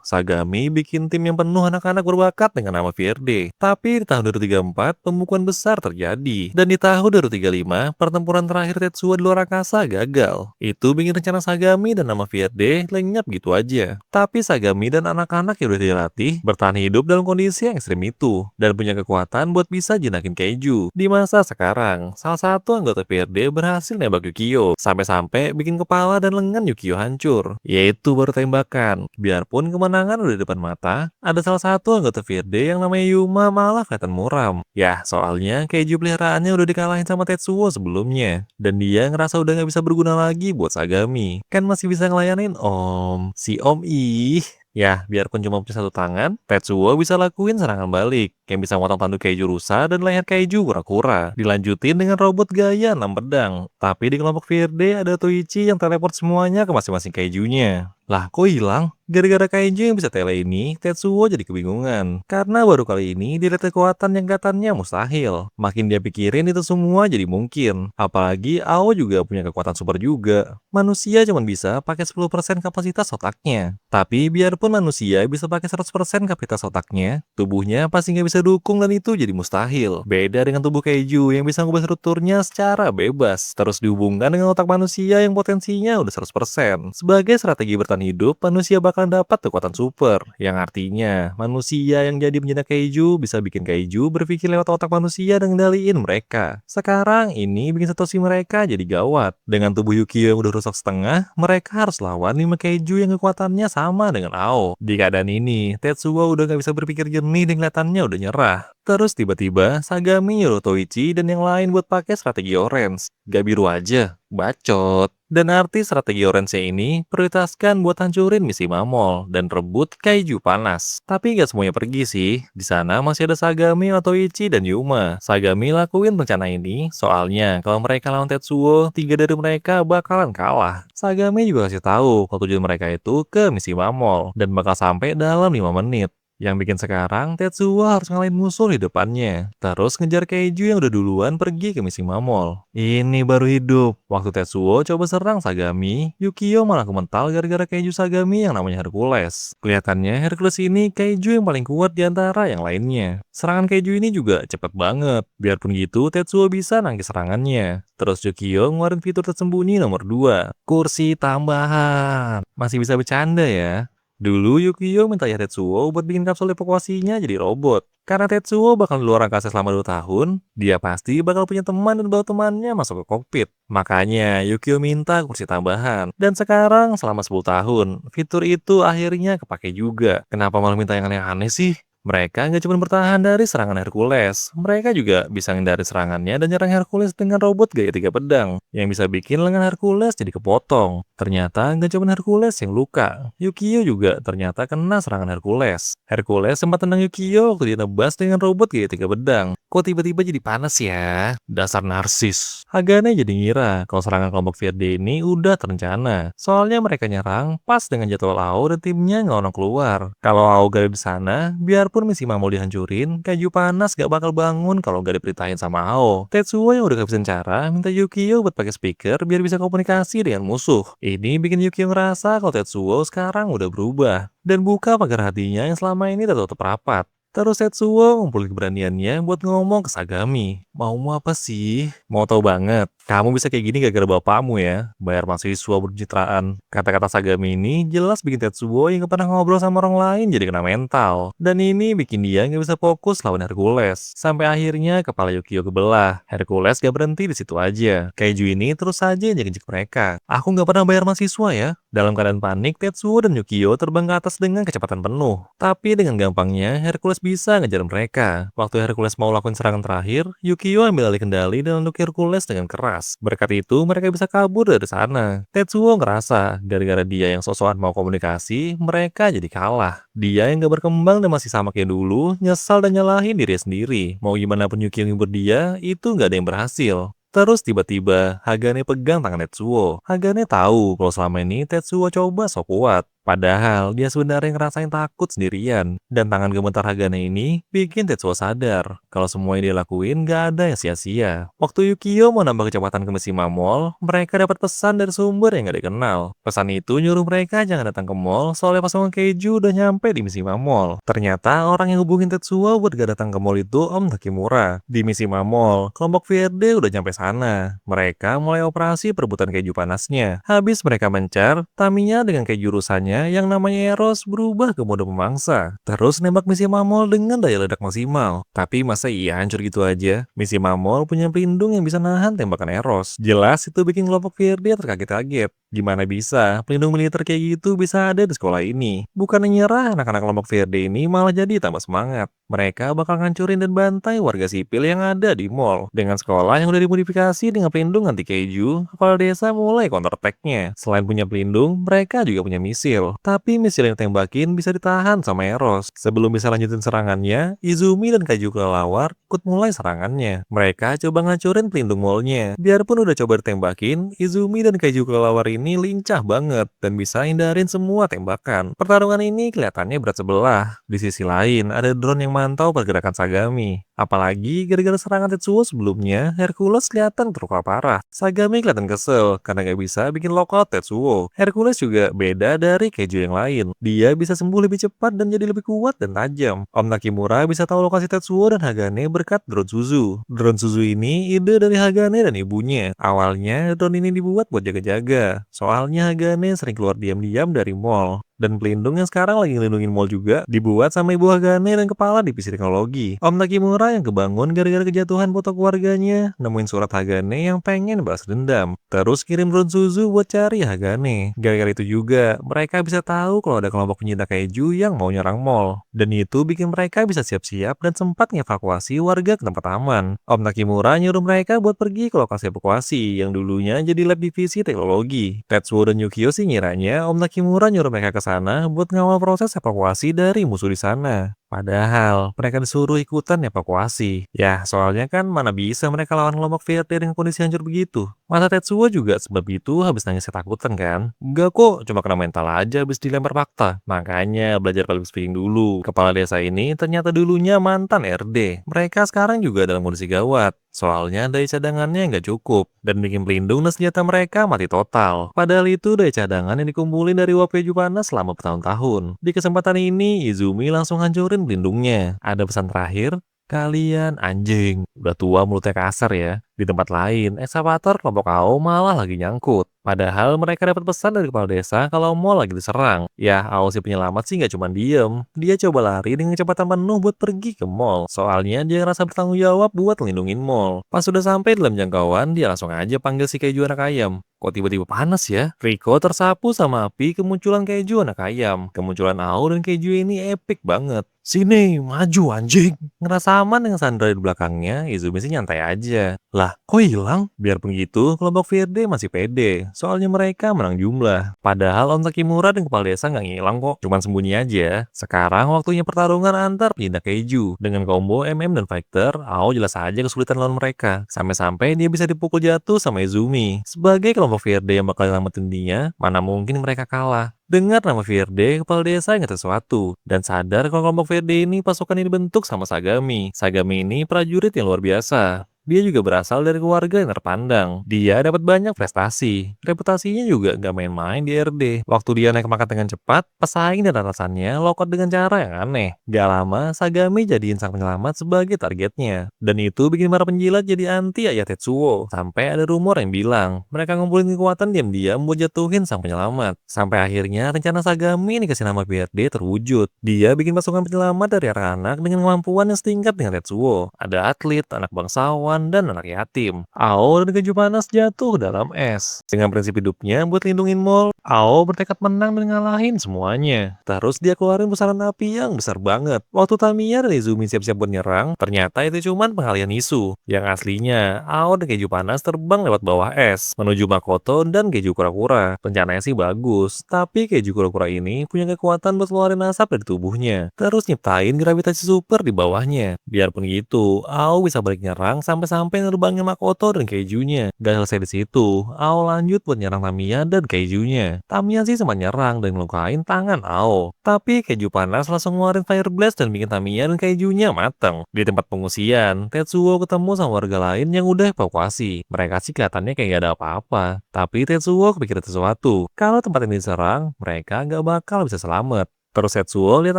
Sagami bikin tim yang penuh anak-anak berbakat dengan nama VRD. Tapi di tahun 2034, pembukuan besar terjadi. Dan di tahun 2035, pertempuran terakhir Tetsuo di luar angkasa gagal. Itu bikin rencana Sagami dan nama VRD lenyap gitu aja. Tapi Sagami dan anak-anak yang udah dilatih bertahan hidup dalam kondisi yang ekstrim itu. Dan punya kekuatan buat bisa jinakin Kaiju. Di masa sekarang, salah satu anggota VRD berhasil nembak Yukio. Sampai-sampai bikin kepala dan lengan Yukio hancur. Yaitu baru tembakan. Biarpun kemenangan udah di depan mata, ada salah satu anggota VRD yang namanya Yuma malah kelihatan muram. Ya, soalnya Kaiju peliharaannya udah dikalahin sama Tetsuo sebelumnya. Dan dia ngerasa udah gak bisa berguna lagi buat Sagami. Kan masih bisa ngelayanin Om. Si Om ih. Ya, biarpun cuma punya satu tangan, Tetsuo bisa lakuin serangan balik, yang bisa motong tanduk Kaiju rusa dan leher Kaiju kura-kura. Dilanjutin dengan robot gaya 6 pedang. Tapi di kelompok VRD ada Toichi yang teleport semuanya ke masing-masing Kaijunya. Lah, kok hilang? Gara-gara Kaiju yang bisa tele ini, Tetsuo jadi kebingungan. Karena baru kali ini dia lihat kekuatan yang katanya mustahil. Makin dia pikirin itu semua jadi mungkin. Apalagi Ao juga punya kekuatan super juga. Manusia cuma bisa pakai 10% kapasitas otaknya. Tapi biarpun manusia bisa pakai 100% kapasitas otaknya, tubuhnya pasti nggak bisa dukung dan itu jadi mustahil. Beda dengan tubuh Kaiju yang bisa mengubah strukturnya secara bebas. Terus dihubungkan dengan otak manusia yang potensinya udah 100%. Sebagai strategi bertahan hidup, manusia bakal dapat kekuatan super, yang artinya manusia yang jadi penjinak Kaiju bisa bikin Kaiju berpikir lewat otak manusia dan ngendaliin mereka. Sekarang ini bikin situasi mereka jadi gawat. Dengan tubuh Yukio yang udah rusak setengah, mereka harus lawan 5 Kaiju yang kekuatannya sama dengan Ao. Di keadaan ini, Tetsuo udah gak bisa berpikir jernih dan kelihatannya udah nyerah. Terus tiba-tiba Sagami nyuruh Toichi dan yang lain buat pakai strategi orange. Gak biru aja, bacot. Dan arti strategi orange ini prioritaskan buat hancurin misi Mamol dan rebut Kaiju panas. Tapi gak semuanya pergi sih. Di sana masih ada Sagami, Toichi, dan Yuma. Sagami lakuin rencana ini soalnya kalau mereka lawan Tetsuo, 3 dari mereka bakalan kalah. Sagami juga kasih tahu kalau tujuan mereka itu ke misi Mamol dan bakal sampai dalam 5 menit. Yang bikin sekarang, Tetsuo harus ngalahin musuh di depannya. Terus ngejar Kaiju yang udah duluan pergi ke misi Mamol. Ini baru hidup. Waktu Tetsuo coba serang Sagami, Yukio malah kemental gara-gara Kaiju Sagami yang namanya Hercules. Kelihatannya Hercules ini Kaiju yang paling kuat di antara yang lainnya. Serangan Kaiju ini juga cepet banget. Biarpun gitu, Tetsuo bisa nangkis serangannya. Terus Yukio ngeluarin fitur tersembunyi nomor 2, kursi tambahan. Masih bisa bercanda ya. Dulu Yukio minta ya Tetsuo buat bikin kapsul evakuasinya jadi robot. Karena Tetsuo bakal di luar angkasa selama 2 tahun, dia pasti bakal punya teman dan bawa temannya masuk ke kokpit. Makanya Yukio minta kursi tambahan. Dan sekarang selama 10 tahun, fitur itu akhirnya kepake juga. Kenapa malah minta yang aneh-aneh sih? Mereka nggak cuma bertahan dari serangan Hercules, mereka juga bisa menghindari serangannya dan nyerang Hercules dengan robot gaya 3 pedang, yang bisa bikin lengan Hercules jadi kepotong. Ternyata nggak cuma Hercules yang luka, Yukio juga ternyata kena serangan Hercules. Hercules sempat tendang Yukio waktu dia nebas dengan robot gaya 3 pedang. Kok tiba-tiba jadi panas ya? Dasar narsis. Hagane jadi ngira kalau serangan kelompok VRD ini udah terencana. Soalnya mereka nyerang pas dengan jadwal Ao dan timnya ngelonong keluar. Kalau Ao gak ada di sana, biarpun misi Mamol dihancurin, Kaiju panas gak bakal bangun kalau gak diperintahin sama Ao. Tetsuo yang udah kehabisan cara minta Yukio buat pakai speaker biar bisa komunikasi dengan musuh. Ini bikin Yukio ngerasa kalau Tetsuo sekarang udah berubah dan buka pagar hatinya yang selama ini tertutup rapat. Terus Tetsuo ngumpulin keberaniannya buat ngomong ke Sagami. Maumu apa sih? Mau tahu banget. Kamu bisa kayak gini gara-gara bapakmu ya. Bayar mahasiswa bercitraan. Kata-kata Sagami ini jelas bikin Tetsuo yang gak pernah ngobrol sama orang lain jadi kena mental. Dan ini bikin dia nggak bisa fokus lawan Hercules. Sampai akhirnya kepala Yukio kebelah. Hercules gak berhenti di situ aja. Kaiju ini terus saja injek-injek mereka. Aku nggak pernah bayar mahasiswa ya. Dalam keadaan panik, Tetsuo dan Yukio terbang ke atas dengan kecepatan penuh. Tapi dengan gampangnya, Hercules bisa ngejar mereka. Waktu Hercules mau lakukan serangan terakhir, Yukio ambil alih kendali dan nenduk Hercules dengan keras. Berkat itu, mereka bisa kabur dari sana. Tetsuo ngerasa, gara-gara dia yang sok-sokan mau komunikasi, mereka jadi kalah. Dia yang gak berkembang dan masih sama kayak dulu, nyesal dan nyalahin diri sendiri. Mau gimana pun Yukio ngibur dia, itu gak ada yang berhasil. Terus tiba-tiba, Hagane pegang tangan Tetsuo. Hagane tahu kalau selama ini Tetsuo coba sok kuat. Padahal dia sebenarnya ngerasain takut sendirian. Dan tangan gemetar Hagane ini bikin Tetsuo sadar kalau semua yang dia lakuin gak ada yang sia-sia. Waktu Yukio mau nambah kecepatan ke Mishima Mall, mereka dapat pesan dari sumber yang gak dikenal. Pesan itu nyuruh mereka jangan datang ke mall soalnya pasukan keju udah nyampe di Mishima Mall. Ternyata orang yang hubungin Tetsuo buat gak datang ke mall itu Om Takimura. Di Mishima Mall, kelompok VRD udah nyampe sana. Mereka mulai operasi perebutan keju panasnya. Habis mereka mencar, Tamiya dengan keju rusanya yang namanya Eros berubah ke mode pemangsa. Terus nembak Mishima Mall dengan daya ledak maksimal. Tapi masa iya hancur gitu aja? Mishima Mall punya pelindung yang bisa nahan tembakan Eros. Jelas itu bikin kelompok VRD terkaget-kaget. Gimana bisa pelindung militer kayak gitu bisa ada di sekolah ini? Bukannya nyerah, anak-anak kelompok VRD ini malah jadi tambah semangat. Mereka bakal ngancurin dan bantai warga sipil yang ada di mall. Dengan sekolah yang udah dimodifikasi dengan pelindung anti keju, kepala desa mulai counter attack-nya. Selain punya pelindung, mereka juga punya misil. Tapi misil yang tembakin bisa ditahan sama Eros. Sebelum bisa lanjutin serangannya, Izumi dan Kaiju kelelawar ikut mulai serangannya. Mereka coba ngancurin pelindung mallnya. Biarpun udah coba ditembakin, Izumi dan Kaiju kelelawar ini lincah banget dan bisa hindarin semua tembakan. Pertarungan ini kelihatannya berat sebelah. Di sisi lain, ada drone yang mantau pergerakan Sagami. Apalagi gara-gara serangan Tetsuo sebelumnya, Hercules kelihatan terluka parah. Sagami kelihatan kesel karena gak bisa bikin lockout Tetsuo. Hercules juga beda dari keju yang lain. Dia bisa sembuh lebih cepat dan jadi lebih kuat dan tajam. Om Nakimura bisa tahu lokasi Tetsuo dan Hagane berkat drone Suzu. Drone Suzu ini ide dari Hagane dan ibunya. Awalnya drone ini dibuat buat jaga-jaga. Soalnya Hagane sering keluar diam-diam dari mall. Dan pelindung yang sekarang lagi ngelindungin mall juga dibuat sama ibu Hagane dan kepala divisi teknologi. Om Takimura yang kebangun gara-gara kejatuhan foto keluarganya, nemuin surat Hagane yang pengen balas dendam. Terus kirim drone Suzu buat cari Hagane. Gara-gara itu juga, mereka bisa tahu kalau ada kelompok pencinta keju yang mau nyerang mall. Dan itu bikin mereka bisa siap-siap dan sempat ngevakuasi warga ke tempat aman. Om Takimura nyuruh mereka buat pergi ke lokasi evakuasi yang dulunya jadi lab divisi teknologi. Tetsuo dan Yukio sih ngiranya Om Takimura nyuruh mereka ke sana buat ngawal proses evakuasi dari musuh di sana. Padahal mereka disuruh ikutan evakuasi. Ya, soalnya kan mana bisa mereka lawan kelompok VRT dengan kondisi hancur begitu. Masa Tetsuo juga sebab itu habis nangis ketakutan kan? Enggak kok, cuma kena mental aja habis dilempar fakta. Makanya belajar public speaking dulu. Kepala desa ini ternyata dulunya mantan RD. Mereka sekarang juga dalam kondisi gawat. Soalnya daya cadangannya nggak cukup dan bikin pelindung dan senjata mereka mati total. Padahal itu daya cadangan yang dikumpulin dari uap keju panas selama bertahun-tahun. Di kesempatan ini, Izumi langsung hancurin pelindungnya. Ada pesan terakhir, kalian anjing. Udah tua mulutnya kasar ya. Di tempat lain, ekskavator kelompok AO malah lagi nyangkut. Padahal mereka dapat pesan dari kepala desa kalau mall lagi diserang. Ya, AO si penyelamat sih nggak cuma diem. Dia coba lari dengan kecepatan penuh buat pergi ke mall. Soalnya dia ngerasa bertanggung jawab buat ngelindungin mall. Pas sudah sampai dalam jangkauan, dia langsung aja panggil si keju anak ayam. Kok tiba-tiba panas ya? Rico tersapu sama api kemunculan keju anak ayam. Kemunculan AO dan keju ini epic banget. Sini, maju anjing. Ngerasa aman dengan Sandra di belakangnya, Izumi sih nyantai aja. Lah, kok hilang? Biarpun gitu, kelompok VRD masih pede. Soalnya mereka menang jumlah. Padahal Om Takimura dan kepala desa nggak ngilang kok. Cuman sembunyi aja. Sekarang waktunya pertarungan antar pecinta keju. Dengan combo MM dan Fighter, AO jelas aja kesulitan lawan mereka. Sampai-sampai dia bisa dipukul jatuh sama Izumi. Sebagai kelompok VRD yang bakal nyelamatin dia, mana mungkin mereka kalah. Dengar nama VRD, kepala desa ingat sesuatu dan sadar kalau kelompok VRD ini pasukan yang dibentuk sama Sagami. Sagami ini prajurit yang luar biasa. Dia juga berasal dari keluarga yang terpandang. Dia dapat banyak prestasi. Reputasinya juga nggak main-main di RD. Waktu dia naik pangkat dengan cepat, pesaing dan atasannya lokot dengan cara yang aneh. Gak lama, Sagami jadiin sang penyelamat sebagai targetnya. Dan itu bikin para penjilat jadi anti ayah Tetsuo. Sampai ada rumor yang bilang, mereka ngumpulin kekuatan diam-diam buat jatuhin sang penyelamat. Sampai akhirnya rencana Sagami dikasih nama BRD terwujud. Dia bikin pasukan penyelamat dari anak-anak dengan kemampuan yang setingkat dengan Tetsuo. Ada atlet, anak bangsawan, dan anak yatim. Ao dan keju panas jatuh ke dalam es. Dengan prinsip hidupnya buat lindungin mall, Ao bertekad menang dan ngalahin semuanya. Terus dia keluarin pusaran api yang besar banget. Waktu Tamiya dan Izumi siap-siap buat nyerang, ternyata itu cuman pengalian isu. Yang aslinya, Ao dan keju panas terbang lewat bawah es, menuju Makoto dan keju kura-kura. Rencananya sih bagus, tapi keju kura-kura ini punya kekuatan buat keluarin asap dari tubuhnya. Terus nyiptain gravitasi super di bawahnya. Biarpun gitu, Ao bisa balik nyerang sampai-sampai nerbangin Makoto dan kejunya. Gak selesai di situ, Ao lanjut buat nyerang Tamiya dan kejunya. Tamiya sih sempat nyerang dan ngelukain tangan Ao. Tapi keju panas langsung ngeluarin Fire Blast dan bikin Tamiya dan kejunya mateng. Di tempat pengungsian, Tetsuo ketemu sama warga lain yang udah evakuasi. Mereka sih kelihatannya kayak gak ada apa-apa. Tapi Tetsuo kepikiran sesuatu. Kalau tempat ini diserang, mereka gak bakal bisa selamat. Terus Tetsuo lihat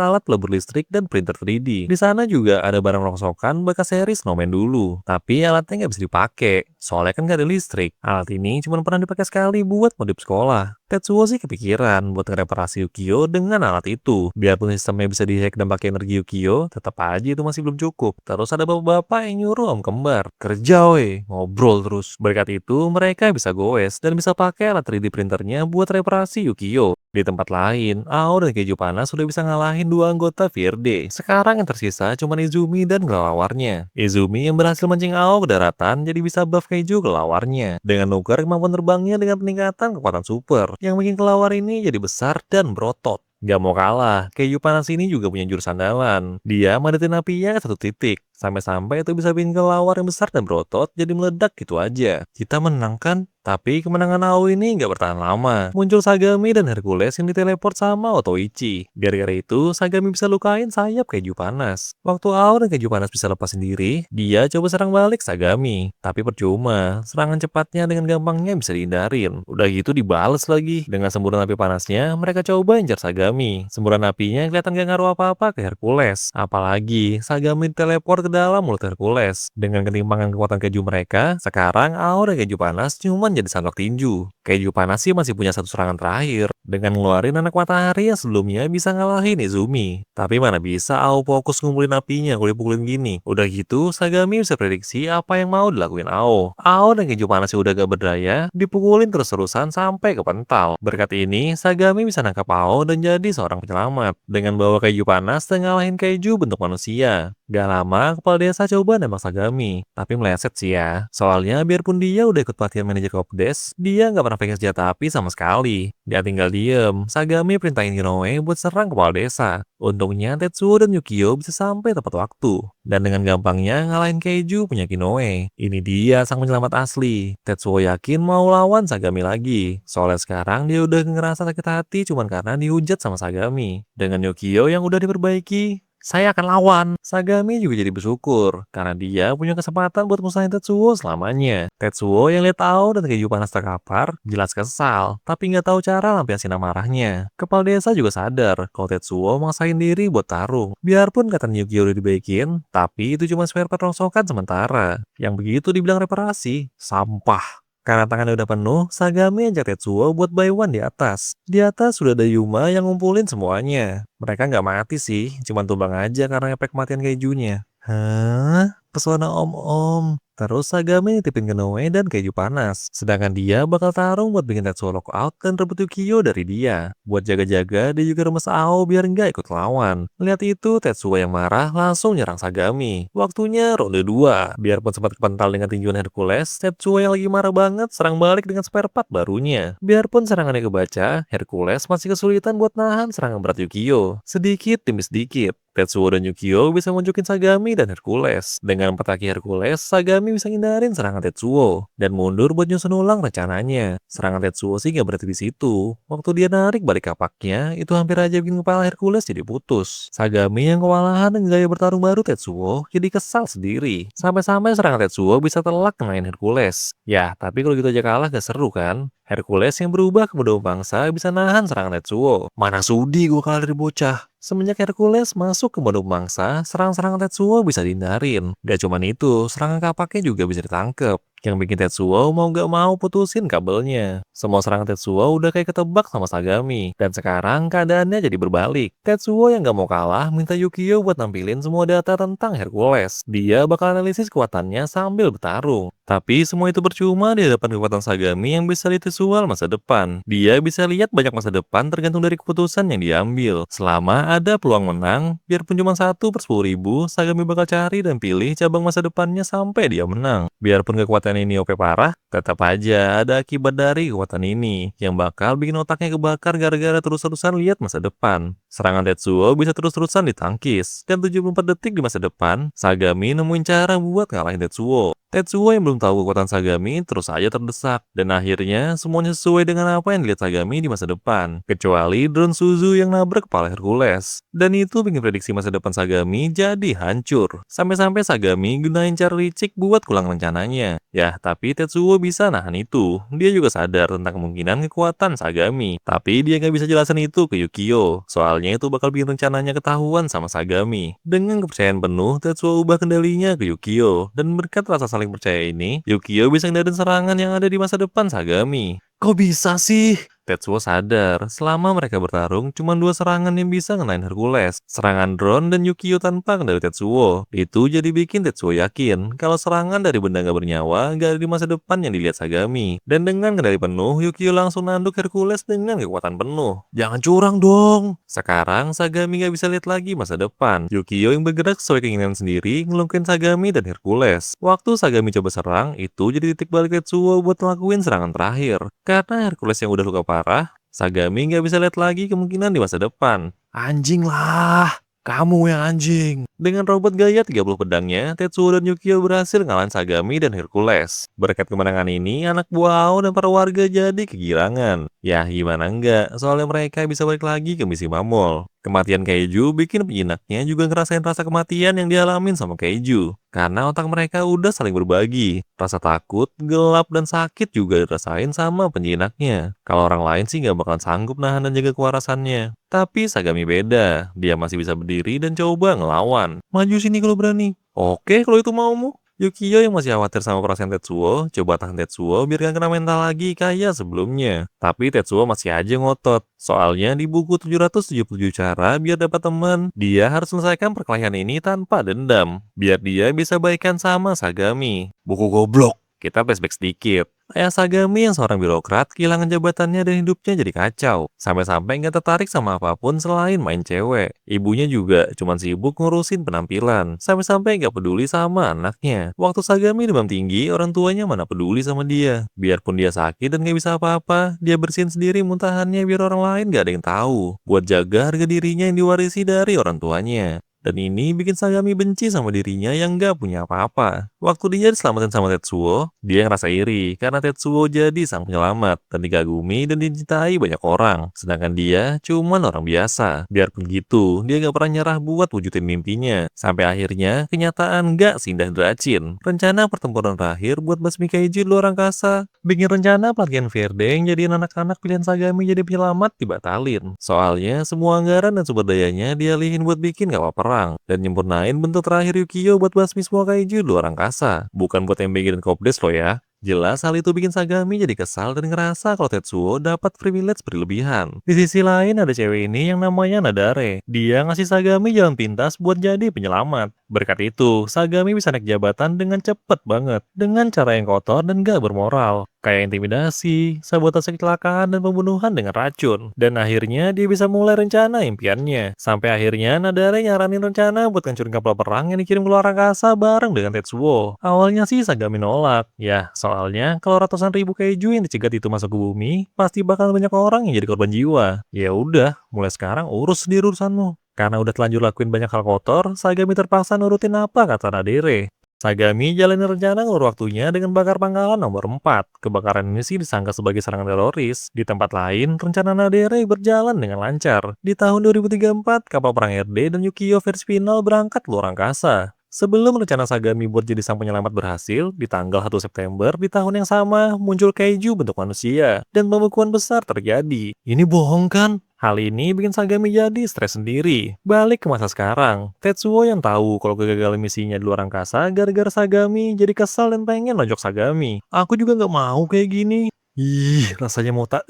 alat pelebur listrik dan printer 3D. Di sana juga ada barang rongsokan bekas seri Snowman dulu. Tapi alatnya nggak bisa dipakai, soalnya kan nggak ada listrik. Alat ini cuma pernah dipakai sekali buat modif sekolah. Tetsuo sih kepikiran buat ngereparasi Yukio dengan alat itu. Biarpun sistemnya bisa dihack dan pakai energi Yukio, tetap aja itu masih belum cukup. Terus ada bapak-bapak yang nyuruh om kembar, kerja weh, ngobrol terus. Berkat itu, mereka bisa goes dan bisa pakai alat 3D printernya buat reparasi Yukio. Di tempat lain, Ao dan Keju Panas sudah bisa ngalahin dua anggota VRD. Sekarang yang tersisa cuma Izumi dan kelelawarnya. Izumi yang berhasil mancing Ao ke daratan jadi bisa buff Keju kelelawarnya. Dengan nukar kemampuan terbangnya dengan peningkatan kekuatan super. Yang bikin kelelawar ini jadi besar dan berotot. Gak mau kalah, Keju Panas ini juga punya jurus andalan. Dia madatin apinya ke satu titik. Sampai-sampai itu bisa bikin kelelawar yang besar dan berotot jadi meledak gitu aja. Kita menangkan, tapi kemenangan Ao ini nggak bertahan lama. Muncul Sagami dan Hercules yang diteleport sama Otoichi. Gara-gara itu, Sagami bisa lukain sayap Keju Panas. Waktu Ao dan Keju Panas bisa lepas sendiri, dia coba serang balik Sagami. Tapi percuma, serangan cepatnya dengan gampangnya bisa dihindarin. Udah gitu dibales lagi. Dengan semburan api panasnya, mereka coba incar Sagami. Semburan apinya kelihatan gak ngaruh apa-apa ke Hercules. Apalagi, Sagami teleport ke dalam mulut Hercules. Dengan ketimpangan kekuatan keju mereka, sekarang Ao dan Keju Panas cuman jadi sandok tinju. Keju Panas sih masih punya satu serangan terakhir, dengan ngeluarin anak matahari yang sebelumnya bisa ngalahin Izumi. Tapi mana bisa Ao fokus ngumpulin apinya kalau dipukulin gini. Udah gitu, Sagami bisa prediksi apa yang mau dilakuin Ao. Ao dan Keju Panas yang udah gak berdaya, dipukulin terus-terusan sampai kepental. Berkat ini, Sagami bisa nangkap Ao dan jadi seorang penyelamat. Dengan bawa Keju Panas dan ngalahin Keju bentuk manusia. Gak lama, kepala desa coba nembak Sagami, tapi meleset sih ya. Soalnya biarpun dia udah ikut pelatihan manajer Kopdes, dia nggak pernah pegang senjata api sama sekali. Dia tinggal diem, Sagami perintahin Inoue buat serang kepala desa. Untungnya Tetsuo dan Yukio bisa sampai tepat waktu. Dan dengan gampangnya ngalahin Keiju punya Inoue. Ini dia sang penyelamat asli. Tetsuo yakin mau lawan Sagami lagi. Soalnya sekarang dia udah ngerasa sakit hati cuman karena dihujat sama Sagami. Dengan Yukio yang udah diperbaiki, saya akan lawan. Sagami juga jadi bersyukur karena dia punya kesempatan buat musahin Tetsuo selamanya. Tetsuo yang lihat Ao dan Keju Panas terkapar jelas kesal, tapi nggak tahu cara lampiasin amarahnya. Kepala desa juga sadar kalau Tetsuo maksain diri buat tarung. Biarpun kata Yukio udah dibaikin, tapi itu cuma spare part rongsokan sementara. Yang begitu dibilang reparasi, sampah. Karena tangannya udah penuh, Sagami ajak Tetsuo buat buy one di atas. Di atas sudah ada Yuma yang ngumpulin semuanya. Mereka nggak mati sih, cuma tumbang aja karena efek kematian kejunya. Hah? Pesona om-om. Terus Sagami nitipin Genoe dan Keju Panas. Sedangkan dia bakal tarung buat bikin Tetsuo lock out dan rebut Yukio dari dia. Buat jaga-jaga, dia juga remes Ao biar nggak ikut lawan. Lihat itu, Tetsuo yang marah langsung nyerang Sagami. Waktunya ronde 2. Biarpun sempat kepental dengan tinjuan Hercules, Tetsuo yang lagi marah banget serang balik dengan spare part barunya. Biarpun serangannya kebaca, Hercules masih kesulitan buat nahan serangan berat Yukio. Sedikit demi sedikit. Tetsuo dan Yukio bisa munculin Sagami dan Hercules. Dengan empat kaki Hercules, Sagami bisa ngindarin serangan Tetsuo dan mundur buat nyusun ulang rencananya. Serangan Tetsuo sih nggak berhenti di situ. Waktu dia narik balik kapaknya, itu hampir aja bikin kepala Hercules jadi putus. Sagami yang kewalahan dengan gaya bertarung baru Tetsuo jadi kesal sendiri. Sampai-sampai serangan Tetsuo bisa telak ngenain Hercules. Ya, tapi kalau gitu aja kalah gak seru kan? Hercules yang berubah ke bedong bangsa bisa nahan serangan Tetsuo. Mana sudi gua kalah dari bocah. Semenjak Hercules masuk ke bedong bangsa, serangan Tetsuo bisa dihindarin. Gak cuman itu, serangan kapaknya juga bisa ditangkep. Yang bikin Tetsuo mau gak mau putusin kabelnya. Semua serangan Tetsuo udah kayak ketebak sama Sagami. Dan sekarang keadaannya jadi berbalik. Tetsuo yang gak mau kalah minta Yukio buat nampilin semua data tentang Hercules. Dia bakal analisis kekuatannya sambil bertarung. Tapi semua itu percuma di hadapan kekuatan Sagami yang bisa visual masa depan. Dia bisa lihat banyak masa depan tergantung dari keputusan yang diambil. Selama ada peluang menang, biarpun cuma 1/10.000, Sagami bakal cari dan pilih cabang masa depannya sampai dia menang. Biarpun kekuatan ini OP parah, tetap aja ada akibat dari kekuatan ini yang bakal bikin otaknya kebakar gara-gara terus-terusan lihat masa depan. Serangan Tetsuo bisa terus-terusan ditangkis, dan 74 detik di masa depan, Sagami nemuin cara buat ngalahin Tetsuo. Tetsuo yang belum tahu kekuatan Sagami terus saja terdesak, dan akhirnya semuanya sesuai dengan apa yang dilihat Sagami di masa depan, kecuali drone Suzu yang nabrak kepala Hercules. Dan itu bikin prediksi masa depan Sagami jadi hancur. Sampai-sampai Sagami gunain cara licik buat kulang rencananya. Ya, tapi Tetsuo bisa nahan itu. Dia juga sadar tentang kemungkinan kekuatan Sagami. Tapi dia nggak bisa jelasin itu ke Yukio, soalnya itu bakal bikin rencananya ketahuan sama Sagami. Dengan kepercayaan penuh, Tetsuo ubah kendalinya ke Yukio, dan berkat rasa saling percaya ini, Yukio bisa ngindarin serangan yang ada di masa depan Sagami. Kok bisa sih? Tetsuo sadar, selama mereka bertarung, cuma dua serangan yang bisa ngenain Hercules. Serangan drone dan Yukio tanpa kendali Tetsuo. Itu jadi bikin Tetsuo yakin, kalau serangan dari benda gak bernyawa gak ada di masa depan yang dilihat Sagami. Dan dengan kendali penuh, Yukio langsung nanduk Hercules dengan kekuatan penuh. Jangan curang dong! Sekarang, Sagami gak bisa lihat lagi masa depan. Yukio yang bergerak sesuai keinginan sendiri, ngelungkin Sagami dan Hercules. Waktu Sagami coba serang, itu jadi titik balik Tetsuo buat ngelakuin serangan terakhir. Karena Hercules yang udah luka parah, Sagami nggak bisa lihat lagi kemungkinan di masa depan. Anjing lah, kamu yang anjing. Dengan robot gaya 30 pedangnya, Tetsuo dan Yukio berhasil ngalahin Sagami dan Hercules. Berkat kemenangan ini, anak buah Ao dan para warga jadi kegirangan. Ya, gimana enggak, soalnya mereka bisa balik lagi ke misi Mamol. Kematian Kaiju bikin penjinaknya juga ngerasain rasa kematian yang dialamin sama Kaiju. Karena otak mereka udah saling berbagi. Rasa takut, gelap, dan sakit juga dirasain sama penjinaknya. Kalau orang lain sih nggak bakalan sanggup nahan dan jaga kewarasannya. Tapi Sagami beda. Dia masih bisa berdiri dan coba ngelawan. Maju sini kalau berani. Oke, kalau itu maumu. Yukio yang masih khawatir sama perasaan Tetsuo, coba tahan Tetsuo biar gak kena mental lagi kayak sebelumnya. Tapi Tetsuo masih aja ngotot. Soalnya di buku 777 cara biar dapat teman, dia harus selesaikan perkelahian ini tanpa dendam. Biar dia bisa baikan sama Sagami. Buku goblok. Kita flashback sedikit. Ayah Sagami yang seorang birokrat kehilangan jabatannya dan hidupnya jadi kacau. Sampai-sampai nggak tertarik sama apapun selain main cewek. Ibunya juga cuma sibuk ngurusin penampilan. Sampai-sampai nggak peduli sama anaknya. Waktu Sagami demam tinggi, orang tuanya mana peduli sama dia. Biarpun dia sakit dan nggak bisa apa-apa, dia bersihin sendiri muntahannya biar orang lain nggak ada yang tahu. Buat jaga harga dirinya yang diwarisi dari orang tuanya. Dan ini bikin Sagami benci sama dirinya yang gak punya apa-apa. Waktu dia diselamatin sama Tetsuo, dia ngerasa iri karena Tetsuo jadi sang penyelamat dan dikagumi dan dicintai banyak orang. Sedangkan dia cuman orang biasa. Biarpun gitu, dia gak pernah nyerah buat wujudin mimpinya. Sampai akhirnya, kenyataan gak seindah Dracin. Rencana pertempuran terakhir buat basmi Kaiju di luar angkasa. Bikin rencana pelatihan Verde yang jadiin anak-anak pilihan Sagami jadi penyelamat dibatalin. Soalnya, semua anggaran dan sumber dayanya dialihin buat bikin kapal perang dan nyempurnain bentuk terakhir Yukio buat basmi semua kaiju di luar angkasa. Bukan buat MBG dan Kopdes loh ya. Jelas hal itu bikin Sagami jadi kesal dan ngerasa kalau Tetsuo dapat privilege berlebihan. Di sisi lain ada cewek ini yang namanya Nadare. Dia ngasih Sagami jalan pintas buat jadi penyelamat. Berkat itu, Sagami bisa naik jabatan dengan cepet banget. Dengan cara yang kotor dan gak bermoral. Kayak intimidasi, sabotase kecelakaan, dan pembunuhan dengan racun. Dan akhirnya dia bisa mulai rencana impiannya. Sampai akhirnya Nadare nyaranin rencana buat ngancurin kapal perang yang dikirim ke luar angkasa bareng dengan Tetsuo. Awalnya sih Sagami nolak. Ya, soalnya kalau ratusan ribu kaiju yang dicegat itu masuk ke bumi, pasti bakal banyak orang yang jadi korban jiwa. Ya udah, mulai sekarang urus sendiri urusanmu. Karena udah telanjur lakuin banyak hal kotor, Sagami terpaksa nurutin apa kata Nadere. Sagami jalani rencana ngelur waktunya dengan bakar pangkalan nomor 4. Kebakaran ini sih disangka sebagai serangan teroris. Di tempat lain, rencana Nadere berjalan dengan lancar. Di tahun 2034, kapal perang RD dan Yukio versi final berangkat ke luar angkasa. Sebelum rencana Sagami buat jadi sang penyelamat berhasil, di tanggal 1 September di tahun yang sama muncul kaiju bentuk manusia dan pembekuan besar terjadi. Ini bohong kan? Hal ini bikin Sagami jadi stres sendiri. Balik ke masa sekarang, Tetsuo yang tahu kalau kegagalan misinya di luar angkasa gara-gara Sagami jadi kesal dan pengen lonjok Sagami. Aku juga nggak mau kayak gini. Ih, rasanya mau tak.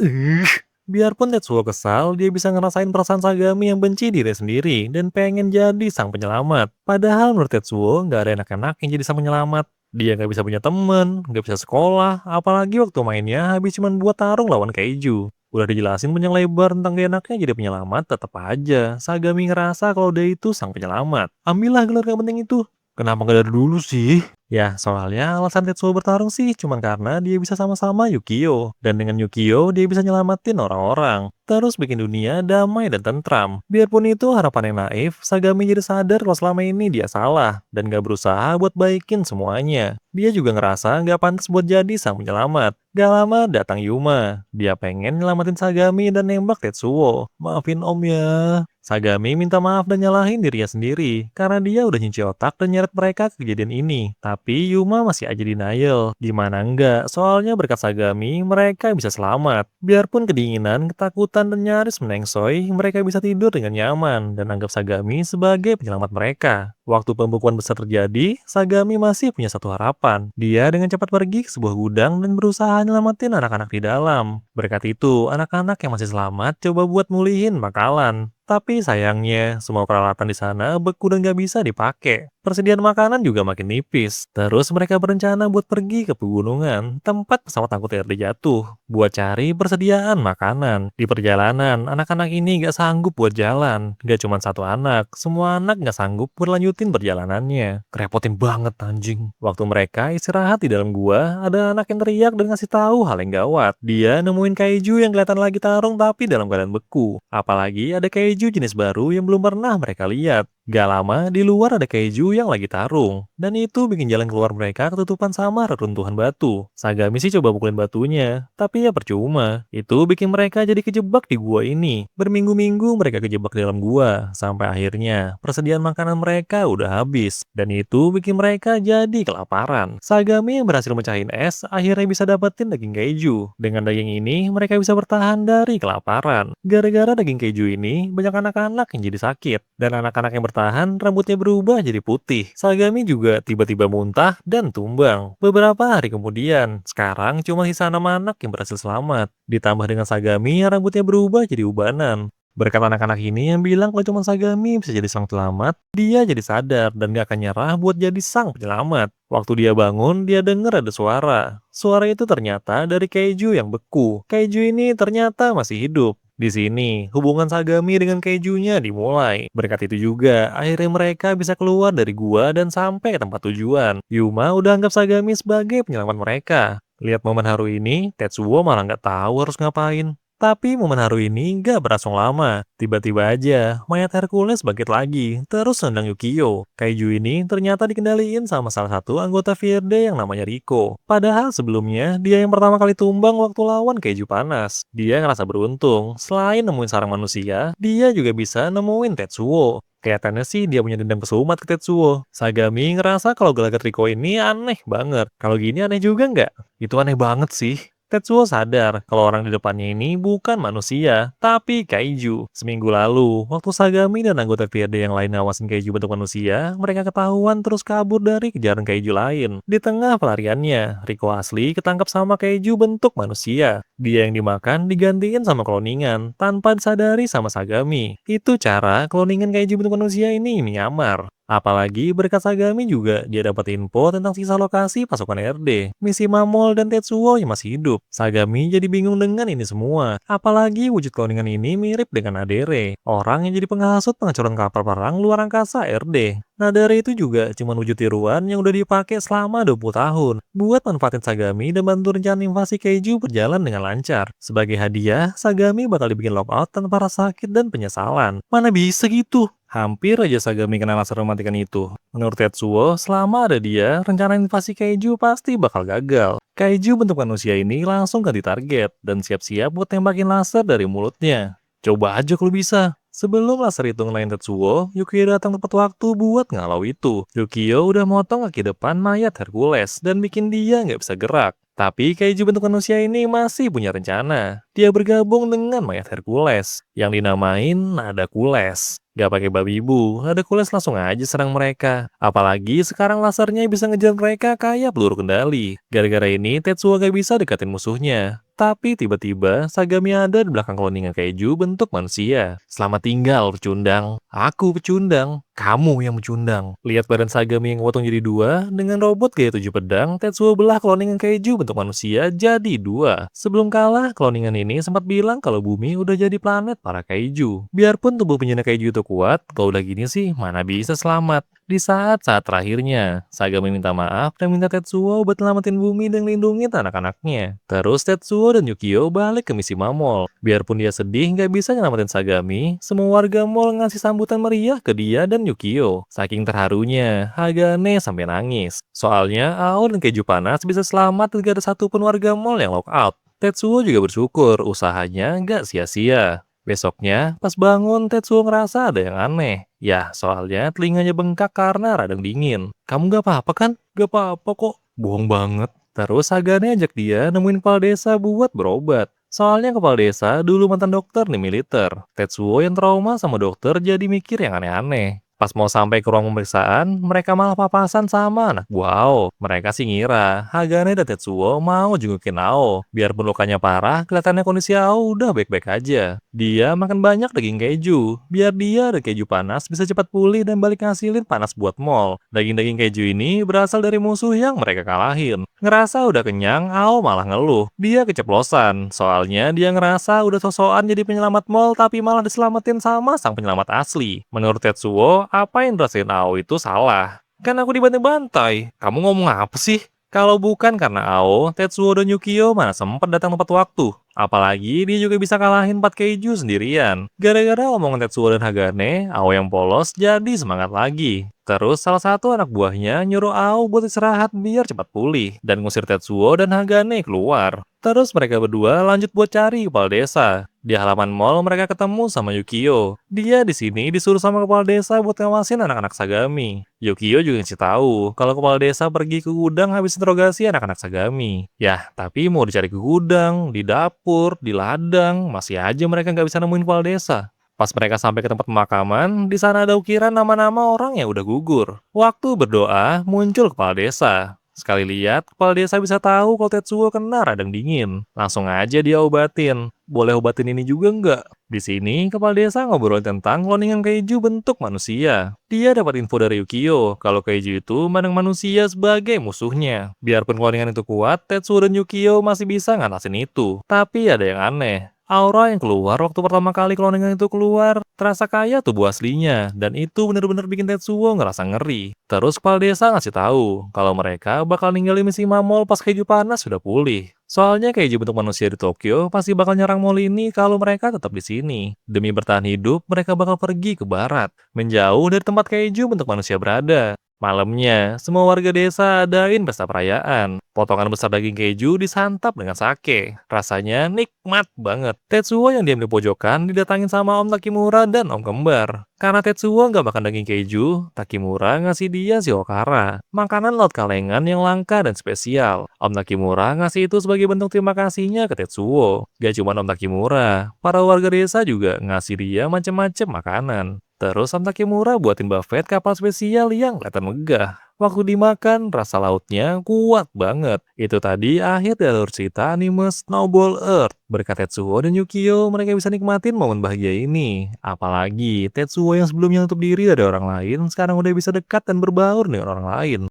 Biarpun Tetsuo kesal, dia bisa ngerasain perasaan Sagami yang benci diri sendiri dan pengen jadi sang penyelamat. Padahal menurut Tetsuo, nggak ada enak-enak yang jadi sang penyelamat. Dia nggak bisa punya temen, nggak bisa sekolah, apalagi waktu mainnya habis cuma buat tarung lawan Kaiju. Udah dijelasin panjang lebar tentang gak enaknya jadi penyelamat, tetap aja Sagami ngerasa kalau dia itu sang penyelamat. Ambillah gelar yang penting itu. Kenapa nggak dari dulu sih? Ya, soalnya alasan Tetsuo bertarung sih cuma karena dia bisa sama-sama Yukio. Dan dengan Yukio, dia bisa nyelamatin orang-orang. Terus bikin dunia damai dan tentram. Biarpun itu harapan yang naif, Sagami jadi sadar kalau selama ini dia salah. Dan gak berusaha buat baikin semuanya. Dia juga ngerasa gak pantas buat jadi sang penyelamat. Gak lama datang Yuma. Dia pengen nyelamatin Sagami dan nembak Tetsuo. Maafin om ya. Sagami minta maaf dan nyalahin dirinya sendiri karena dia udah nyuci otak dan nyeret mereka ke kejadian ini. Tapi Yuma masih aja denial. Gimana enggak, soalnya berkat Sagami mereka bisa selamat. Biarpun kedinginan, ketakutan, dan nyaris menengsoi, mereka bisa tidur dengan nyaman dan anggap Sagami sebagai penyelamat mereka. Waktu pembekuan besar terjadi, Sagami masih punya satu harapan. Dia dengan cepat pergi ke sebuah gudang dan berusaha nyelamatin anak-anak di dalam. Berkat itu, anak-anak yang masih selamat coba buat mulihin bakalan. Tapi sayangnya, semua peralatan di sana beku dan gak bisa dipakai. Persediaan makanan juga makin nipis. Terus mereka berencana buat pergi ke pegunungan, tempat pesawat angkut RD jatuh, buat cari persediaan makanan. Di perjalanan, anak-anak ini gak sanggup buat jalan. Gak cuma satu anak, semua anak gak sanggup buat lanjutin perjalanannya. Kerepotin banget anjing. Waktu mereka istirahat di dalam gua, ada anak yang teriak dan ngasih tahu hal yang gawat. Dia nemuin kaiju yang kelihatan lagi tarung tapi dalam keadaan beku. Apalagi ada kaiju jenis baru yang belum pernah mereka lihat. Gak lama, di luar ada kaiju yang lagi tarung. Dan itu bikin jalan keluar mereka ketutupan sama reruntuhan batu. Sagami sih coba pukulin batunya, tapi ya percuma. Itu bikin mereka jadi kejebak di gua ini. Berminggu-minggu mereka kejebak di dalam gua, sampai akhirnya persediaan makanan mereka udah habis. Dan itu bikin mereka jadi kelaparan. Sagami yang berhasil mecahin es, akhirnya bisa dapetin daging keju. Dengan daging ini, mereka bisa bertahan dari kelaparan. Gara-gara daging keju ini, banyak anak-anak yang jadi sakit. Dan anak-anak yang bertahan, rambutnya berubah jadi putih. Sagami juga tiba-tiba muntah dan tumbang. Beberapa hari kemudian, sekarang cuma sisa 6 anak yang berhasil selamat. Ditambah dengan Sagami yang rambutnya berubah jadi ubanan. Berkat anak-anak ini yang bilang kalau cuma Sagami bisa jadi sang penyelamat, dia jadi sadar dan gak akan nyerah buat jadi sang penyelamat. Waktu dia bangun, dia dengar ada suara. Suara itu ternyata dari keju yang beku. Keju ini ternyata masih hidup. Di sini, hubungan Sagami dengan kejunya dimulai. Berkat itu juga, akhirnya mereka bisa keluar dari gua dan sampai ke tempat tujuan. Yuma udah anggap Sagami sebagai penyelamat mereka. Lihat momen haru ini, Tetsuo malah nggak tahu harus ngapain. Tapi momen haru ini nggak berlangsung lama. Tiba-tiba aja, mayat Hercules bangkit lagi, terus nendang Yukio. Kaiju ini ternyata dikendaliin sama salah satu anggota VRD yang namanya Riko. Padahal sebelumnya, dia yang pertama kali tumbang waktu lawan Kaiju panas. Dia ngerasa beruntung, selain nemuin sarang manusia, dia juga bisa nemuin Tetsuo. Kelihatannya sih dia punya dendam kesumat ke Tetsuo. Sagami ngerasa kalau gelagat Riko ini aneh banget. Kalau gini aneh juga nggak? Itu aneh banget sih. Tetsuo sadar kalau orang di depannya ini bukan manusia, tapi kaiju. Seminggu lalu, waktu Sagami dan anggota VRD yang lain ngawasin kaiju bentuk manusia, mereka ketahuan terus kabur dari kejaran kaiju lain. Di tengah pelariannya, Riko asli ketangkap sama kaiju bentuk manusia. Dia yang dimakan digantiin sama kloningan, tanpa disadari sama Sagami. Itu cara kloningan kaiju bentuk manusia ini nyamar. Apalagi berkat Sagami juga dia dapat info tentang sisa lokasi pasukan RD, misi Mamol dan Tetsuo yang masih hidup. Sagami jadi bingung dengan ini semua. Apalagi wujud cloningan ini mirip dengan Nadere, orang yang jadi penghasut penghancuran kapal perang luar angkasa RD. Nadere itu juga cuma wujud tiruan yang udah dipakai selama 20 tahun buat manfaatin Sagami dan bantu rencana invasi Keiju berjalan dengan lancar. Sebagai hadiah, Sagami bakal dibikin lockout tanpa rasa sakit dan penyesalan. Mana bisa gitu? Hampir aja Sagami kena laser mematikan itu. Menurut Tetsuo, selama ada dia, rencana invasi Kaiju pasti bakal gagal. Kaiju bentuk manusia ini langsung ganti target dan siap-siap buat tembakin laser dari mulutnya. Coba aja kalau bisa. Sebelum laser itu ngelain Tetsuo, Yukio datang tepat waktu buat ngalau itu. Yukio udah motong kaki depan mayat Hercules dan bikin dia nggak bisa gerak. Tapi Kaiju bentuk manusia ini masih punya rencana. Dia bergabung dengan mayat Hercules yang dinamain Nadakules. Gak pakai babi ibu, Nadakules langsung aja serang mereka. Apalagi sekarang lasernya bisa ngejar mereka kayak peluru kendali. Gara-gara ini Tetsuo gak bisa deketin musuhnya. Tapi tiba-tiba Sagami ada di belakang cloningan Kaiju bentuk manusia. Selamat tinggal pecundang. Aku pecundang. Kamu yang pecundang. Lihat badan Sagami yang potong jadi dua, dengan robot gaya 7 pedang, Tetsuo belah cloningan Kaiju bentuk manusia jadi dua. Sebelum kalah, cloningan ini sempat bilang kalau bumi udah jadi planet para Kaiju. Biarpun tubuh penjana Kaiju itu kuat, kalau udah gini sih mana bisa selamat. Di saat-saat terakhirnya, Sagami minta maaf dan minta Tetsuo buat nyelamatin bumi dan lindungin anak-anaknya. Terus Tetsuo dan Yukio balik ke misi Mamol. Biarpun dia sedih nggak bisa nyelamatin Sagami, semua warga mall ngasih sambutan meriah ke dia dan Yukio. Saking terharunya, Hagane sampai nangis. Soalnya Ao dan Keju Panas bisa selamat dan gak ada satupun warga mall yang lockout. Tetsuo juga bersyukur usahanya nggak sia-sia. Besoknya, pas bangun, Tetsuo ngerasa ada yang aneh. Ya, soalnya telinganya bengkak karena radang dingin. Kamu gak apa-apa kan? Gak apa-apa kok. Bohong banget. Terus Hagane ajak dia nemuin kepala desa buat berobat. Soalnya kepala desa dulu mantan dokter di militer. Tetsuo yang trauma sama dokter jadi mikir yang aneh-aneh. Pas mau sampai ke ruang pemeriksaan, mereka malah papasan sama anak buah Ao. Mereka sih ngira Hagane dan Tetsuo mau jengukin Ao. Biarpun lukanya parah, kelihatannya kondisi Ao udah baik-baik aja. Dia makan banyak daging keju, biar dia dan keju panas bisa cepat pulih dan balik ngasilin panas buat mall. Daging-daging keju ini berasal dari musuh yang mereka kalahin. Ngerasa udah kenyang, Ao malah ngeluh. Dia keceplosan, soalnya dia ngerasa udah sosokan jadi penyelamat mall tapi malah diselamatin sama sang penyelamat asli. Menurut Tetsuo, apa yang dirasain Ao itu salah. Kan aku dibantai-bantai. Kamu ngomong apa sih? Kalau bukan karena Ao, Tetsuo dan Yukio mana sempat datang tepat waktu. Apalagi dia juga bisa kalahin 4 keju sendirian. Gara-gara omongan Tetsuo dan Hagane, Ao yang polos jadi semangat lagi. Terus salah satu anak buahnya nyuruh Ao buat istirahat biar cepat pulih dan ngusir Tetsuo dan Hagane keluar. Terus mereka berdua lanjut buat cari kepala desa. Di halaman mall mereka ketemu sama Yukio. Dia di sini disuruh sama kepala desa buat ngawasin anak-anak Sagami. Yukio juga ngasih tahu kalau kepala desa pergi ke gudang habis interogasi anak-anak Sagami. Yah, tapi mau dicari ke gudang, di dapur, di ladang, masih aja mereka nggak bisa nemuin kepala desa. Pas mereka sampai ke tempat pemakaman, di sana ada ukiran nama-nama orang yang udah gugur. Waktu berdoa, muncul kepala desa. Sekali lihat, kepala desa bisa tahu kalau Tetsuo kena radang dingin. Langsung aja dia obatin. Boleh obatin ini juga nggak? Di sini, kepala desa ngobrol tentang cloningan keju bentuk manusia. Dia dapat info dari Yukio kalau keju itu mandang manusia sebagai musuhnya. Biarpun cloningan itu kuat, Tetsuo dan Yukio masih bisa ngatasin itu. Tapi ada yang aneh. Aura yang keluar waktu pertama kali cloningan itu keluar terasa kayak tubuh aslinya, dan itu bener-bener bikin Tetsuo ngerasa ngeri. Terus kepala desa ngasih tahu kalau mereka bakal ninggalin misi Mamol pas keju panas sudah pulih. Soalnya keju bentuk manusia di Tokyo pasti bakal nyerang mall ini kalau mereka tetap di sini. Demi bertahan hidup, mereka bakal pergi ke barat, menjauh dari tempat keju bentuk manusia berada. Malamnya, semua warga desa adain pesta perayaan. Potongan besar daging keju disantap dengan sake. Rasanya nikmat banget. Tetsuo yang diam di pojokan didatangin sama Om Takimura dan Om Kembar. Karena Tetsuo nggak makan daging keju, Takimura ngasih dia Shiokara, makanan laut kalengan yang langka dan spesial. Om Takimura ngasih itu sebagai bentuk terima kasihnya ke Tetsuo. Gak cuma Om Takimura, para warga desa juga ngasih dia macem-macem makanan. Terus Om Takimura buatin buffet kapal spesial yang kelihatan megah. Waktu dimakan, rasa lautnya kuat banget. Itu tadi akhir dari alur cerita anime Snowball Earth. Berkat Tetsuo dan Yukio, mereka bisa nikmatin momen bahagia ini. Apalagi Tetsuo yang sebelumnya nutup diri dari orang lain, sekarang udah bisa dekat dan berbaur dengan orang lain.